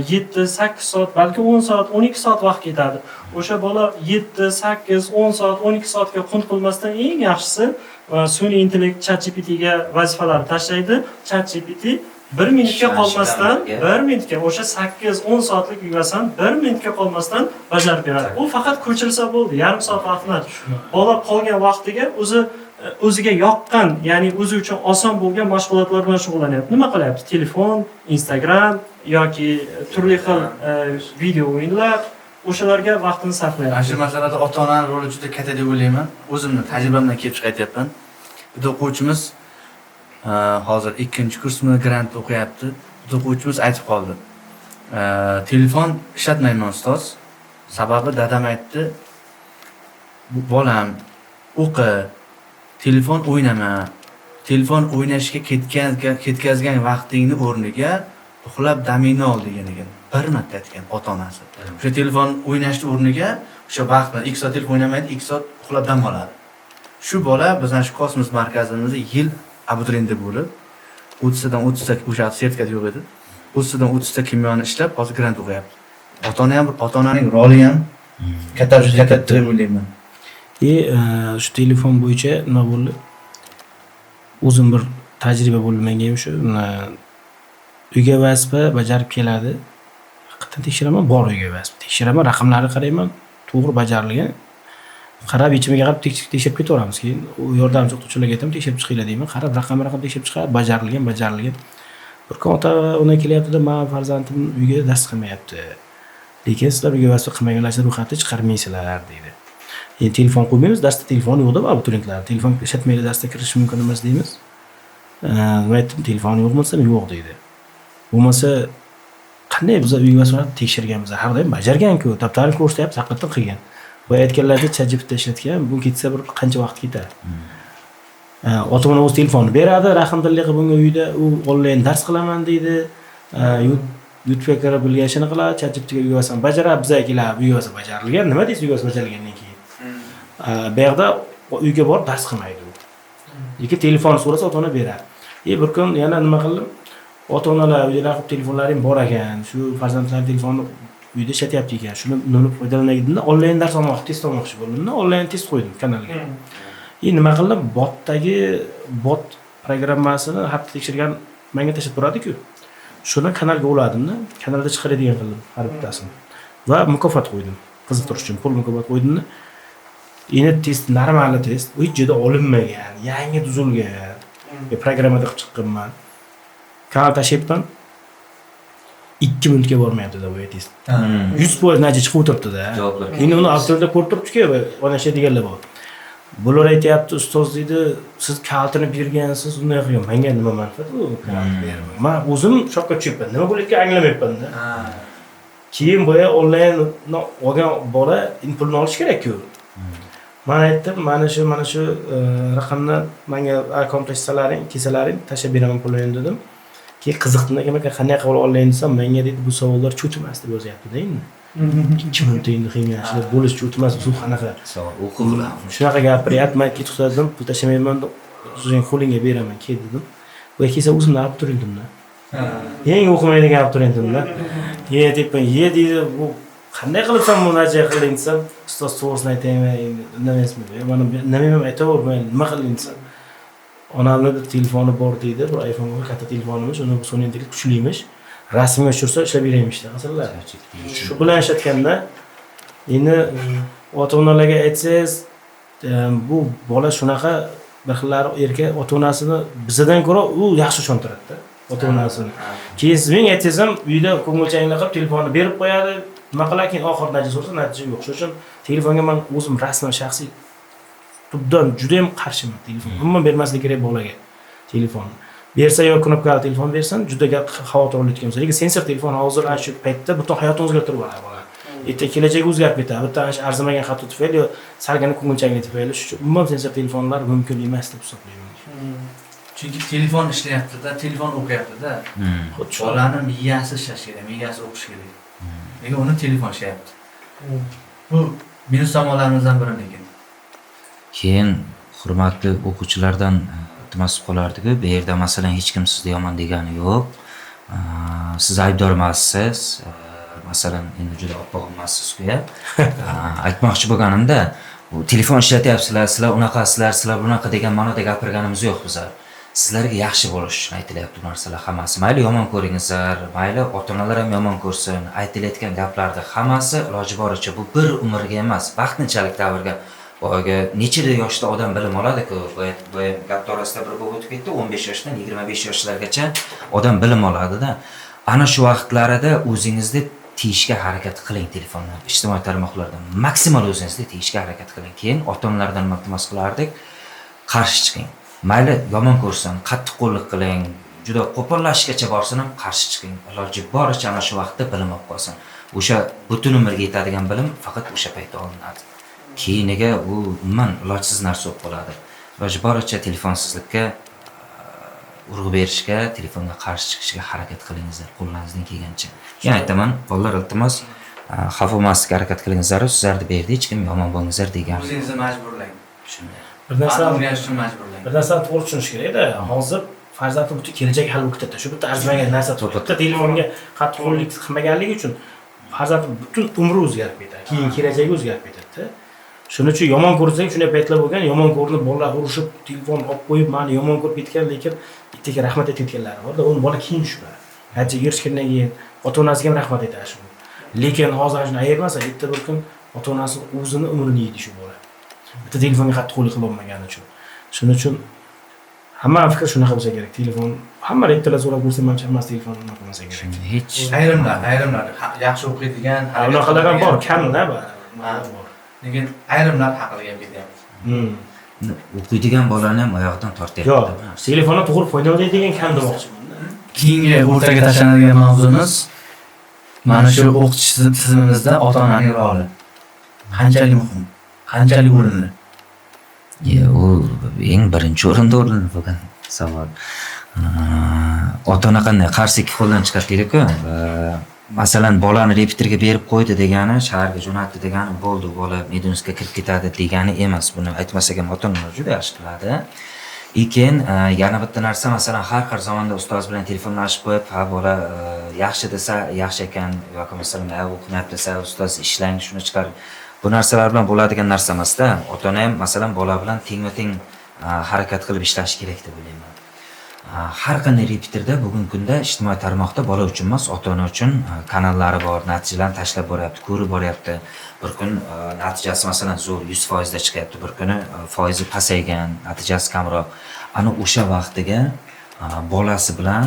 Speaker 5: 7-8 soat, balki 10 soat, 12 soat vaqt ketadi. O'sha bola 7-8, 10 soat, 12 soatga qunt qilmasdan eng yaxshisi sun'iy intellekt ChatGPT ga vazifalarni tashlaydi. ChatGPT 1 minutga qolmasdan, 1 minutga o'sha 8-10 soatlik yuvasani 1 minutga qolmasdan bajarib beradi. U faqat ko'chirsa bo'ldi, yarim soat vaqtini. Bola qolgan vaqtiga o'ziga yoqqan, ya'ni o'zi uchun oson bo'lgan mashg'ulotlar bilan shug'ullanyapti. Nima qilyapti? Telefon, Instagram yoki turli xil video o'yinlar, o'shalarga vaqtini sarflayapti.
Speaker 4: Ana shu masalada ota-onaning roli juda katta deb o'ylayman. O'zimni tajribamdan kelib chiqib aytyapman. Bitta o'quvchimiz hozir 2-kursni grant o'qiyapti. Bitta o'quvchimiz aytib qoldi. Telefon ishlatmayman ustoz. Sababi dadam aytdi, bolam o'qi, telefon o'ynama, telefon o'ynashga ketkazgan vaqtingni o'rniga uxlab damingni ol degan ekan. Bir marta aytgan ota-onasi. O'sha telefon o'ynashni o'rniga o'sha vaqtni 2 soat telefon o'ynamaydi, 2 soat uxlab dam oladi. Shu bola bizning shu kosmos markazimizda yil abituriyenti bo'lib 30 dan 30 ta o'sha sertifikat yo'q edi. 30 dan 30 ta kimyoni ishlab, hozir grant o'qiyapti. Ota-onaning roli ham katta deb o'ylayman.
Speaker 3: Shu telefon bo'yicha nima bo'ldi? O'zim bir tajriba bo'ldi menga ham shu. Uyga vazifa bajarib keladi. Haqiqatan tekshiraman, bor uyga vazifa. Tekshiraman, raqamlarni qarayman, to'g'ri bajarilgan. Qarab yechimiga qarab tekshirib ketaveramiz. Keyin u yordamchi o'qituvchilarga aytaman, tekshirib chiqinglar deyman. Qarab raqam tekshirib chiqadi, bajarilgan. Bir kun ota undan kelyapti-da, "Men farzandim uyga dars qilmayapti. Lekin sizlar uyga vazifa qilmaganlarni ro'yxatdan chiqarmaysizlar" deydi. Endi telefon qo'ymaymiz, darsda telefon yo'q deb abituriyentlar. Telefon ishlatmaydi, darsga kirish mumkin emas deymiz. Men aytdim, "Telefon yo'qmi?" desam, "Yo'q" deydi. Bo'lmasa qanday biz uy vazifalarni tekshirganmiz, har doim bajargan-ku, daftarni ko'rsatyapti, haqiqatan qilgan. Bu aytganlarda ChatGPT ishlatgan, bu ketsa bir qancha vaqt ketadi. Ota-ona o'z telefonini beradi, rahmdillik qilib bunga uyda u onlayn dars qilaman deydi. YouTube'ga kirib bilganini qiladi, ChatGPTga uy vazifani bajaradi, bizga keladi, uy vazifa bajarilgan. Nima deysiz uy vazifa bajarilgandan keyin? Bu yerda uyga borib dars qilmaydi u. Lekin telefon so'rasa ota-ona beradi. Bir kun yana nima qildim? Ota-onalar uyda telefonlaring bor ekan, shu farzandlar telefonni uyda ishlatyapti ekan, shuni foydalanaylikda onlayn dars olmoqchi, test olmoqchi bo'ldim. Onlayn test qo'ydim kanalga. Nima qildim? Bot programmasini hafta tekshirgan menga tashlab turadi-ku. Shuni kanalga uladim-da, kanalda chiqaradigan qildim har bittasini. Va mukofot qo'ydim. Qiziqtirish uchun pul mukofot qo'ydim-da. Endi test normal test, u juda olinmagan, yangi tuzilgan. Programmada qilib chiqqanman. Kanal tashibdan 2 minutga bormayapti-da bu test. 100% natija chiqib o'tiribdi-da. Endi uni avtorda ko'rib turibdi-ku, ona shay deganlar bor. Bular aytayapti, ustoz deydi, siz kaltini bergansiz, unday qilgan. Menga nima manfaat u kaltni bermang. Men o'zim shokka tushibman. Nima bo'layotganini anglamayapman-da. Keyin boya onlayn olgan bola pulni olish kerak-ku. Men aytdim, mana shu raqamni menga akkaunt kesalaring, tashlab beraman pulini dedim. Keyin qiziqdim, qanday qilib onlayn desam, menga dedi, bu savollar cho'timas deb yozyapti-da endi. 2 minut endi qiynashib bo'lish cho'timas, bu qanaqa?
Speaker 1: O'quvlar.
Speaker 3: Shunaqa gapiryapti, men ketib qoldim, pul tashlamayman, o'zing qo'lingga beraman, kel dedim. Bu kelsa o'zimni olib turingdim-da. Yangi o'qimaydigan olib turingdim-da. Debman, deydi, bu qanday qilsam buni natija qiling desam, ustoz to'g'risini aytaymi, endi undamasmi? Mana nima aytaverman, nima qiling desam. Onamning telefoni bor deydi, bir iPhone katta telefonimiz, uni Sony'dagi kuchliymish. Rasmga tushirsa ishlab beraymish masalan. Shu bilan ishlatganda endi ota-onalarga aytsangiz, bu bola shunaqa bir xillari erkak ota-onasini bizdan ko'ra u yaxshi tushuntiradi-da, ota-onasini. Keyin siz menga aytsangiz ham uyda ko'ngilchanlik qilib telefonni berib qo'yadi, nima qilar, keyin oxir natija so'rasa natija yo'q. Shuning uchun telefonga men o'zim rasman shaxsiy tubdan juda ham qarshiman telefon. Umuman bermaslik kerak bolaga telefon. Bersa yo knopkali telefon bersin, juda xavotir olayotgan bo'lsa. Lekin sensor telefon hozir ana shu paytda butun hayotni o'zgartirib yuboradi bola. Kelajagi o'zgarib ketadi. Bitta arzimagan xato tufayli yo salgina ko'ngilchanlik tufayli shu umuman sensor telefonlar mumkin emas deb hisoblayman.
Speaker 4: Chunki telefon ishlayapti-da, telefon o'qiyapti-da. Bolani miyasi ishlash kerak, miyasi o'qish kerak. Nega uni telefon ishlayapti? Bu minus tomonlarimizdan biri lekin.
Speaker 1: Keyin hurmatli o'quvchilardan iltimos qolardi-ku, bu yerda masalan hech kim sizni yomon degani yo'q. Siz aybdor emassiz. Masalan, endi juda oppoq emassiz-ku. Aytmoqchi bo'lganimda, bu telefon ishlatyapsizlar, sizlar unaqasizlar, sizlar bunaqa degan ma'noda gapirganimiz yo'q bizlar. Sizlarga yaxshi bo'lish uchun aytilyapti bu narsalar hammasi. Mayli yomon ko'ringizlar, mayli ota-onalar ham yomon ko'rsin. Aytilayotgan gaplarda hammasi iloji boricha bu bir umrga emas, vaqtinchalik davrga. Boyaga nechida yoshda odam bilim oladi-ku, bu gap orasida bir bo'lib o'tib ketdi, 15 yoshdan 25 yoshlargacha odam bilim oladi-da. Ana shu vaqtlarida o'zingizni tiyishga harakat qiling telefondan, ijtimoiy tarmoqlardan. Maksimal o'zingizni tiyishga harakat qiling. Keyin ota-onalardan iltimos qilardik, qarshi chiqing. Mayli yomon ko'rsin, qattiq qo'llik qiling, juda qo'pollashgacha borsin ham qarshi chiqing. Iloji boricha ana shu vaqtda bilim olib qolsin. O'sha butun umrga yetadigan bilim faqat o'sha paytda olinadi. keyiniga u umuman ilojsiz narsa bo'lib qoladi. Iloji boricha telefonsizlikka urg'u berishga, telefonga qarshi chiqishga harakat qilingizlar qo'lingizdan kelgancha. Yana aytaman, bolalar iltimos xavf olmaslikka harakat qilingizlar, sizlarni bu yerda hech kim yomon bo'lmangizlar degan.
Speaker 4: O'zingizni majburlang.
Speaker 1: Shunday.
Speaker 3: Bir narsa
Speaker 4: o'rganish uchun majburlang.
Speaker 3: bir narsani to'g'ri tushunish kerak-da. Hozir farzandni butun kelajak hal bo'lib shu bitta arzimagan narsa bitta telefonga qattiqqo'llik qilmaganligi uchun farzandni butun umri o'zgarib ketadi. Keyin kelajagi o'zgarib ketadi. Shuning uchun yomon ko'rsak, shunday paytlar bo'lgan, yomon ko'rinib bolalar urushib, telefon olib qo'yib, meni yomon ko'rib ketgan, lekin bittaga rahmat aytayotganlar bor-da, uni bola keyin tushunadi. Natijaga erishgandan keyin ota-onasiga ham rahmat aytadi shu. Lekin hozir shuni ayirmasa, erta bir kun ota-onasi o'zini umrini yeydi shu bola. Bitta telefonga qattiqqo'llik qilolmagani uchun. Shuning uchun hamma fikr shunaqa bo'lsa kerak. Telefon hamma rektorlar so'rab ko'rsa, menimcha hammasi telefon nima qilmasa kerak.
Speaker 1: Hech
Speaker 4: Ayrimlar yaxshi o'qiydigan,
Speaker 3: Unaqalar ham bor, kamda bor.
Speaker 4: lekin ayrimlar haqida gap ketyapti.
Speaker 1: o'qiydigan bolani ham oyoqdan tortyapti.
Speaker 3: Yo'q, telefondan to'g'ri foydalanadigan kam demoqchiman.
Speaker 4: Keyingi o'rtaga tashlanadigan mavzumiz mana shu o'qitish tizimimizda ota-onaning roli. Qanchalik muhim, qanchalik o'rinli.
Speaker 1: U eng birinchi o'rinda bo'lgan savol. Ota-ona qanday qarshi ikki qo'ldan chiqarish kerak-ku. Masalan, bolani repeterga berib qo'ydi degani, shaharga jo'natdi degani bo'ldi, bola Medunusga kirib ketadi degani emas. Buni aytmasak ham ota-onalar juda yaxshi qiladi. Lekin yana bitta narsa, masalan, har zamonda ustoz bilan telefonlashib qo'yib, ha bola yaxshi desa, yaxshi ekan yoki masalan, o'qimayapti desa, ustoz ishlang, shuni chiqar. Bu narsalar bilan bo'ladigan narsa emas-da. Ota-ona ham masalan bola bilan tengma-teng harakat qilib ishlash kerak deb o'ylayman. Har qanday repeterda bugungi kunda ijtimoiy tarmoqda bola uchun emas, ota-ona uchun kanallari bor, natijalarni tashlab boryapti, ko'rib boryapti. Bir kun natijasi masalan zo'r 100% da chiqyapti, bir kuni foizi pasaygan, natijasi kamroq. Ana o'sha vaqtiga bolasi bilan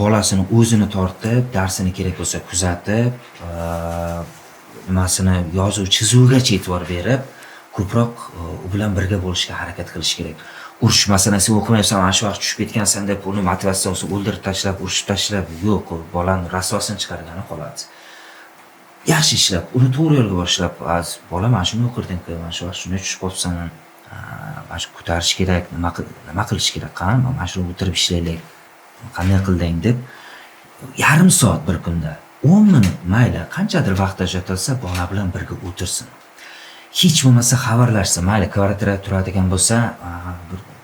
Speaker 1: bolasini o'zini tortib, darsini kerak bo'lsa kuzatib, nimasini yozuv chizuvgacha e'tibor berib, ko'proq u bilan birga bo'lishga harakat qilish kerak. Urush masalan, sen o'qimayapsan, mana shu vaqt tushib ketgansan deb uni motivatsiyasini o'ldirib tashlab, urushib tashlab, yo'q, bolani rasosini chiqargani qoladi. Yaxshi ishlab, uni to'g'ri yo'lga boshlab, bola mana shuni o'qirding-ku, mana shu vaqt shuni tushib qolibsan, mana shu ko'tarish kerak, nima qilish kerak, qani, mana shuni o'tirib ishlaylik, qanday qilding deb yarim soat bir kunda 10 minut mayli, qanchadir vaqt ajratilsa, bola bilan birga o'tirsin. Hech bo'lmasa xabarlashsa, mayli kvartirada turadigan bo'lsa,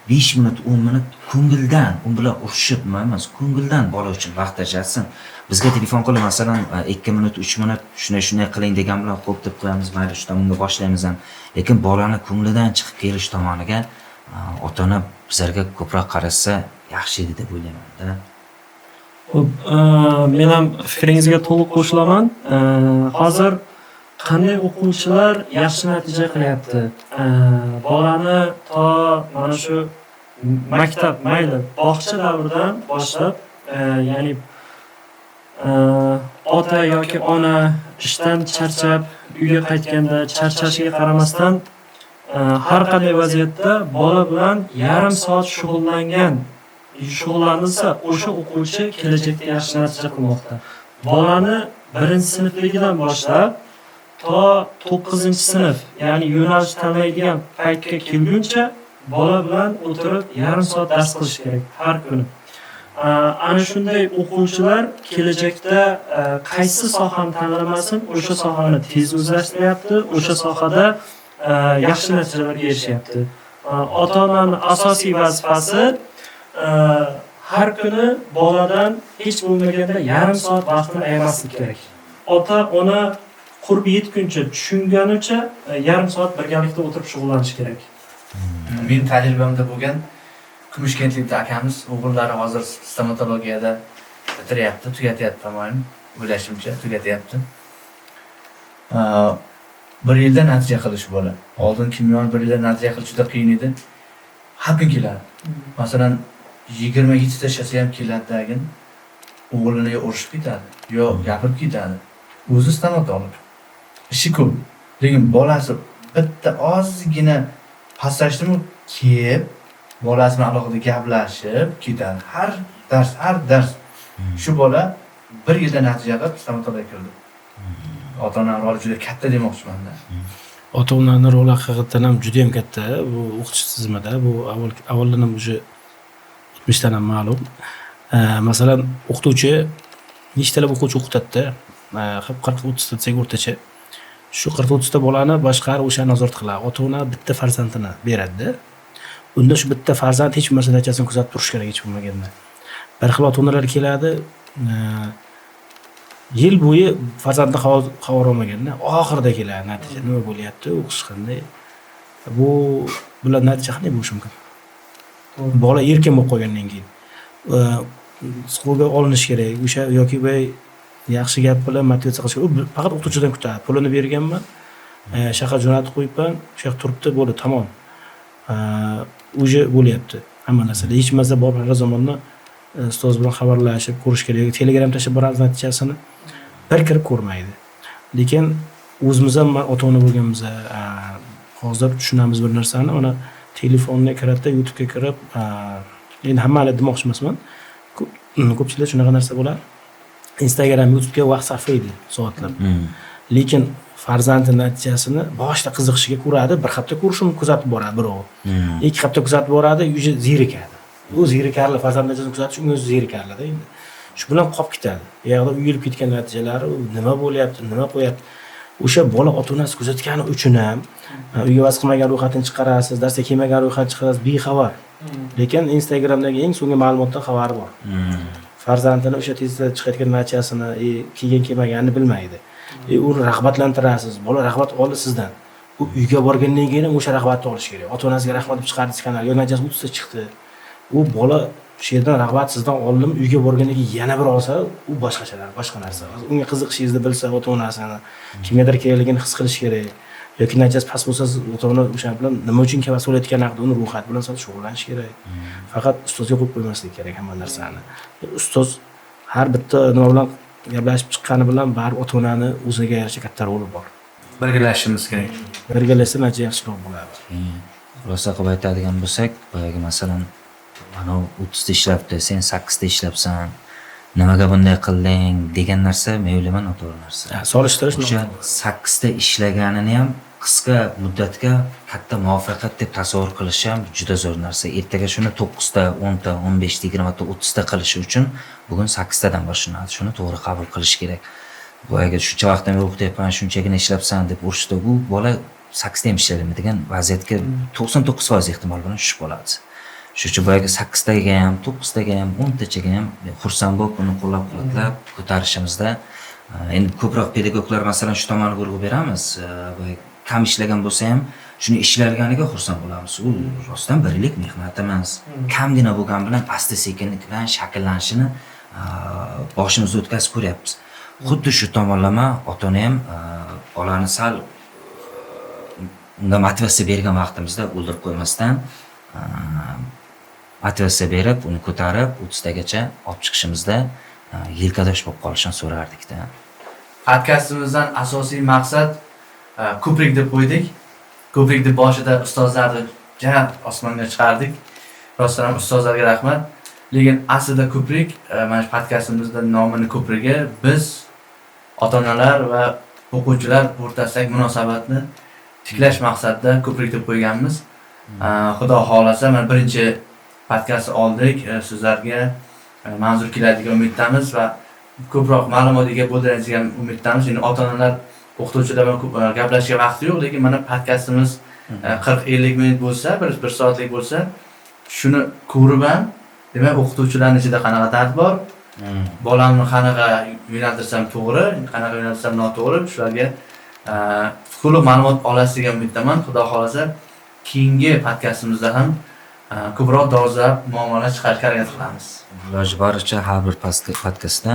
Speaker 1: 5 minut, 10 minut ko'ngildan, u bilan urushib emas, ko'ngildan bola uchun vaqt ajratsin. Bizga telefon qilib, masalan, 2 minut, 3 minut shunday qiling degan bilan qo'p deb qo'yamiz, mayli shu tomonga boshlaymiz ham. Lekin bolani ko'nglidan chiqib kelish tomoniga ota-ona bizlarga ko'proq qarasa yaxshi edi deb o'ylayman-da.
Speaker 5: Men ham fikringizga to'liq qo'shilaman. Hozir qanday o'quvchilar yaxshi natija qilyapti? Bolani to mana shu maktab, mayli, bog'cha davridan boshlab, ya'ni ota yoki ona ishdan charchab, uyga qaytganda charchashiga qaramasdan har qanday vaziyatda bola bilan yarim soat shug'ullansa, o'sha o'quvchi kelajakda yaxshi natija qilmoqda. Bolani 1-sinfligidan boshlab to 9-sinf, ya'ni yo'nalish tanlaydigan paytga kelguncha bola bilan o'tirib yarim soat dars qilish kerak har kuni. Ana shunday o'quvchilar kelajakda qaysi sohani tanlamasin, o'sha sohani tez o'zlashtiryapti, o'sha sohada yaxshi natijalarga erishyapti. Ota-onaning asosiy vazifasi har kuni boladan hech bo'lmaganda yarim soat vaqtini ayirmaslik kerak. Ota-ona qurbi yetguncha, tushungunicha yarim soat birgalikda o'tirib shug'ullanish kerak.
Speaker 4: Mening tajribamda bo'lgan Kumushkentlikda akamiz o'g'illari hozir stomatologiyada bitiryapti, tugatyapti tamoyil. O'ylashimcha tugatyapti. 1 yilda natija qilish bola. Oldin kimyoni 1 yilda natija qilish juda qiyin edi. Har kun keladi. Masalan, 27 ta yashasa ham keladidagin o'g'lini urishib ketadi, yo gapirib ketadi. O'zi stomatolog. Ishi ko'p. Lekin bolasi bitta ozgina passajdan kelib, bolasi bilan alohida gaplashib ketadi. Har dars. Shu bola 1 yilda natija qilib stomatologga kirdi. Ota-ona roli juda katta demoqchiman-da.
Speaker 3: ota-onani roli haqiqatan ham juda ham katta bu o'qitish tizimida. Bu avvaldan ham уже o'tmishdan ham ma'lum. Masalan, o'qituvchi nechtalab o'quvchi o'qitadi-da, 40-30 ta desak o'rtacha. Shu 40-30 ta bolani boshqarib o'sha nazorat qiladi. Ota-ona bitta farzandini beradi-da. Unda shu bitta farzand hech narsa natijasini kuzatib turish kerak hech bo'lmaganda. Bir xil ota-onalar keladi, yil bo'yi farzandni xabar olmaganda, oxirida keladi natija. Nima bo'lyapti, o'qish qanday? Bu bilan natija qanday bo'lishi mumkin? Bola erkin bo'lib qolgandan keyin qo'lga olinish kerak. O'sha yoki yaxshi gap bilan motivatsiya qilish kerak. U faqat o'qituvchidan kutadi. Pulini berganman, shahar jo'natib qo'yibman, o'sha yoq turibdi, bo'ldi, tamom. Uje bo'lyapti hamma narsa. Hech bo'lmasa borib har zamonda ustoz bilan xabarlashib ko'rish kerak. Telegram tashlab boramiz natijasini bir kirib ko'rmaydi. Lekin o'zimiz ham ota-ona bo'lganmiz, hozir tushunamiz bir narsani. Mana telefonga kiradi, YouTube'ga kirib, endi hammani demoqchi emasman. Ko'pchilik shunaqa narsa bo'ladi. Instagram, YouTube'ga vaqt sarflaydi soatlab. Lekin farzandi natijasini boshida qiziqishiga ko'radi, bir hafta ko'rishini kuzatib boradi birovi. 2 hafta kuzatib boradi, уже zerikadi. U zerikarli farzand natijasini kuzatish unga o'zi zerikarlida endi. Shu bilan qolib ketadi. Bu yerda uyilib ketgan natijalari, nima bo'lyapti, nima qo'yapti. O'sha bola ota-onasi kuzatgani uchun ham uyga vaz qilmagan ro'yxatini chiqarasiz, darsga kelmagan ro'yxatni chiqarasiz, bexabar. Lekin Instagramdagi eng so'nggi ma'lumotdan xabari bor. Farzandini o'sha tezda chiqayotgan natijasini, kelmaganini bilmaydi. Uni rag'batlantirasiz. Bola rag'bat oldi sizdan. U uyga borgandan keyin o'sha rag'batni olish kerak. Ota-onasiga rahmat deb chiqardingiz kanal, yo natijasi 30 ta chiqdi. U bola shu yerdan rag'bat sizdan oldim, uyga borgandan keyin yana bir olsa, u boshqachalar, boshqa narsa. Unga qiziqishingizni bilsa, ota-onasini kimgadir kerakligini his qilish kerak. Yoki natijasi past bo'lsa, ota-ona o'sha bilan nima uchun mas'uliyatga haqida uni ro'yxat bilan shug'ullanish kerak. Faqat ustozga qo'yib qo'ymaslik kerak hamma narsani. Ustoz har bitta nima bilan gaplashib chiqqani bilan baribir ota-onani o'ziga yarasha katta roli bor.
Speaker 4: Birgalashishimiz kerak.
Speaker 3: Birgalashsa natija yaxshiroq bo'ladi.
Speaker 1: Xulosa qilib aytadigan bo'lsak, boyagi masalan, mana 30 ta ishlabdi, sen 8 ta ishlabsan. Nimaga bunday qilding degan narsa men o'ylayman noto'g'ri narsa.
Speaker 3: Solishtirish
Speaker 1: O'sha 8 ta ishlaganini ham qisqa muddatga katta muvaffaqiyat deb tasavvur qilish ham juda zo'r narsa. Ertaga shuni 9 ta, 10 ta, 15 ta, 20 ta, 30 ta qilishi uchun bugun 8 tadan boshlanadi. Shuni to'g'ri qabul qilish kerak. Boyaga shuncha vaqtdan beri o'qiyapman, shunchagina ishlabsan deb urishdi. Bu bola 8 ta ham ishlaymi degan vaziyatga 99% ehtimol bilan tushib qoladi. Shuning uchun boyaga 8 taga ham, 9 taga ham, 10 tachaga ham xursand bo'lib uni qo'llab-quvvatlab ko'tarishimizda endi ko'proq pedagoglar masalan shu tomonga urg'u beramiz. Kam ishlagan bo'lsa ham shuni ishlayotganiga xursand bo'lamiz. U rostdan birlik mehnatimiz. Kamgina bo'lgan bilan asta-sekinlik bilan shakllanishini boshimizdan o'tkazib ko'ryapmiz. Xuddi shu tomonlama ota-ona ham bolani sal unga motivatsiya bergan vaqtimizda o'ldirib qo'ymasdan motivatsiya berib, uni ko'tarib 30 tagacha olib chiqishimizda yelkadosh bo'lib qolishini so'rardik-da.
Speaker 4: Podkastimizdan asosiy maqsad ko'prik deb qo'ydik. Ko'prik deb boshida ustozlarni jar osmonga chiqardik. Rostdan ham ustozlarga rahmat. Lekin aslida ko'prik mana shu podkastimizning nomini ko'prigi biz ota-onalar va o'quvchilar o'rtasidagi munosabatni tiklash maqsadida ko'prik deb qo'yganmiz. Xudo xolasa mana birinchi podkastni oldik. Sizlarga manzur keladigan umiddamiz va ko'proq ma'lumot ega bo'ladigan umiddamiz. Endi ota-onalar o'qituvchilar bilan ko'p gaplashishga vaqti yo'q, lekin mana podkastimiz 40-50 minut bo'lsa, 1 soatlik bo'lsa, shuni ko'rib ham, demak o'qituvchilarning ichida qanaqa dard bor, bolamni qanaqa yo'naltirsam to'g'ri, qanaqa yo'naltirsam noto'g'ri, shularga to'liq ma'lumot olasiz degan umiddaman. Xudo xolasa keyingi podkastimizda ham ko'proq dolzarb muammolar chiqarishga harakat qilamiz.
Speaker 1: Iloji boricha har bir podkastda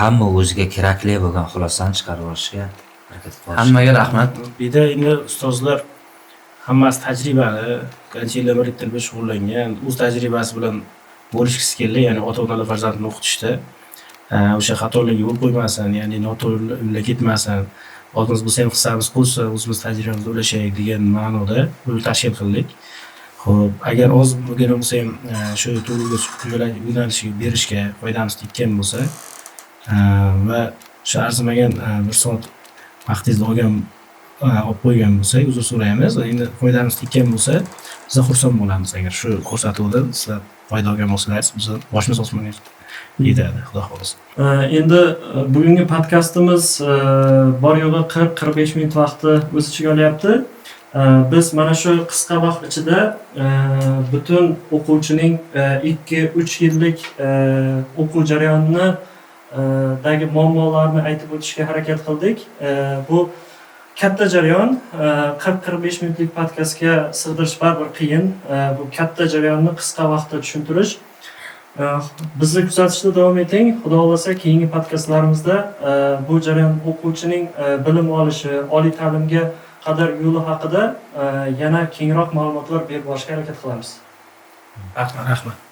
Speaker 1: hamma o'ziga kerakli bo'lgan xulosani chiqarib olishga harakat qilamiz.
Speaker 4: Hammaga rahmat.
Speaker 3: Bida endi ustozlar hammasi tajribali, qancha yillar birga shug'ullangan, o'z tajribasi bilan bo'lishgisi keldi, ya'ni ota-onalar farzandini o'qitishda o'sha xatolik yo'l qo'ymasin, ya'ni noto'g'ri yo'lga ketmasin. Oldimiz bo'lsa ham hissamiz qo'ysa, o'zimiz tajribamizni ulashaylik degan ma'noda bu tashkil qildik. Xo'p, agar oz bo'lgan bo'lsa ham shu to'g'ri yo'nalishga berishga foydamiz tekkan bo'lsa va shu arzimagan 1 soat vaqtingizni olgan olib qo'ygan bo'lsak, uzr so'raymiz. Endi foydamiz tekkan bo'lsa, biz xursand bo'lamiz. Agar shu ko'rsatuvdan sizlar foyda olgan bo'lsangiz, bizni boshimiz osmonga yetadi, xudo xohlasa.
Speaker 5: Endi bugungi podkastimiz bor yo'g'i 40-45 minut vaqtni o'z ichiga olyapti. Biz mana shu qisqa vaqt ichida butun o'quvchining 2-3 yillik o'quv jarayonini dagi muammolarni aytib o'tishga harakat qildik. Bu katta jarayon, 40-45 minutlik podkastga sig'dirish baribir qiyin. Bu katta jarayonni qisqa vaqtda tushuntirish. Bizni kuzatishda davom eting. Xudo xolasa keyingi podkastlarimizda bu jarayon o'quvchining bilim olishi, oliy ta'limga qadar yo'li haqida yana kengroq ma'lumotlar berib borishga harakat qilamiz.
Speaker 3: Rahmat.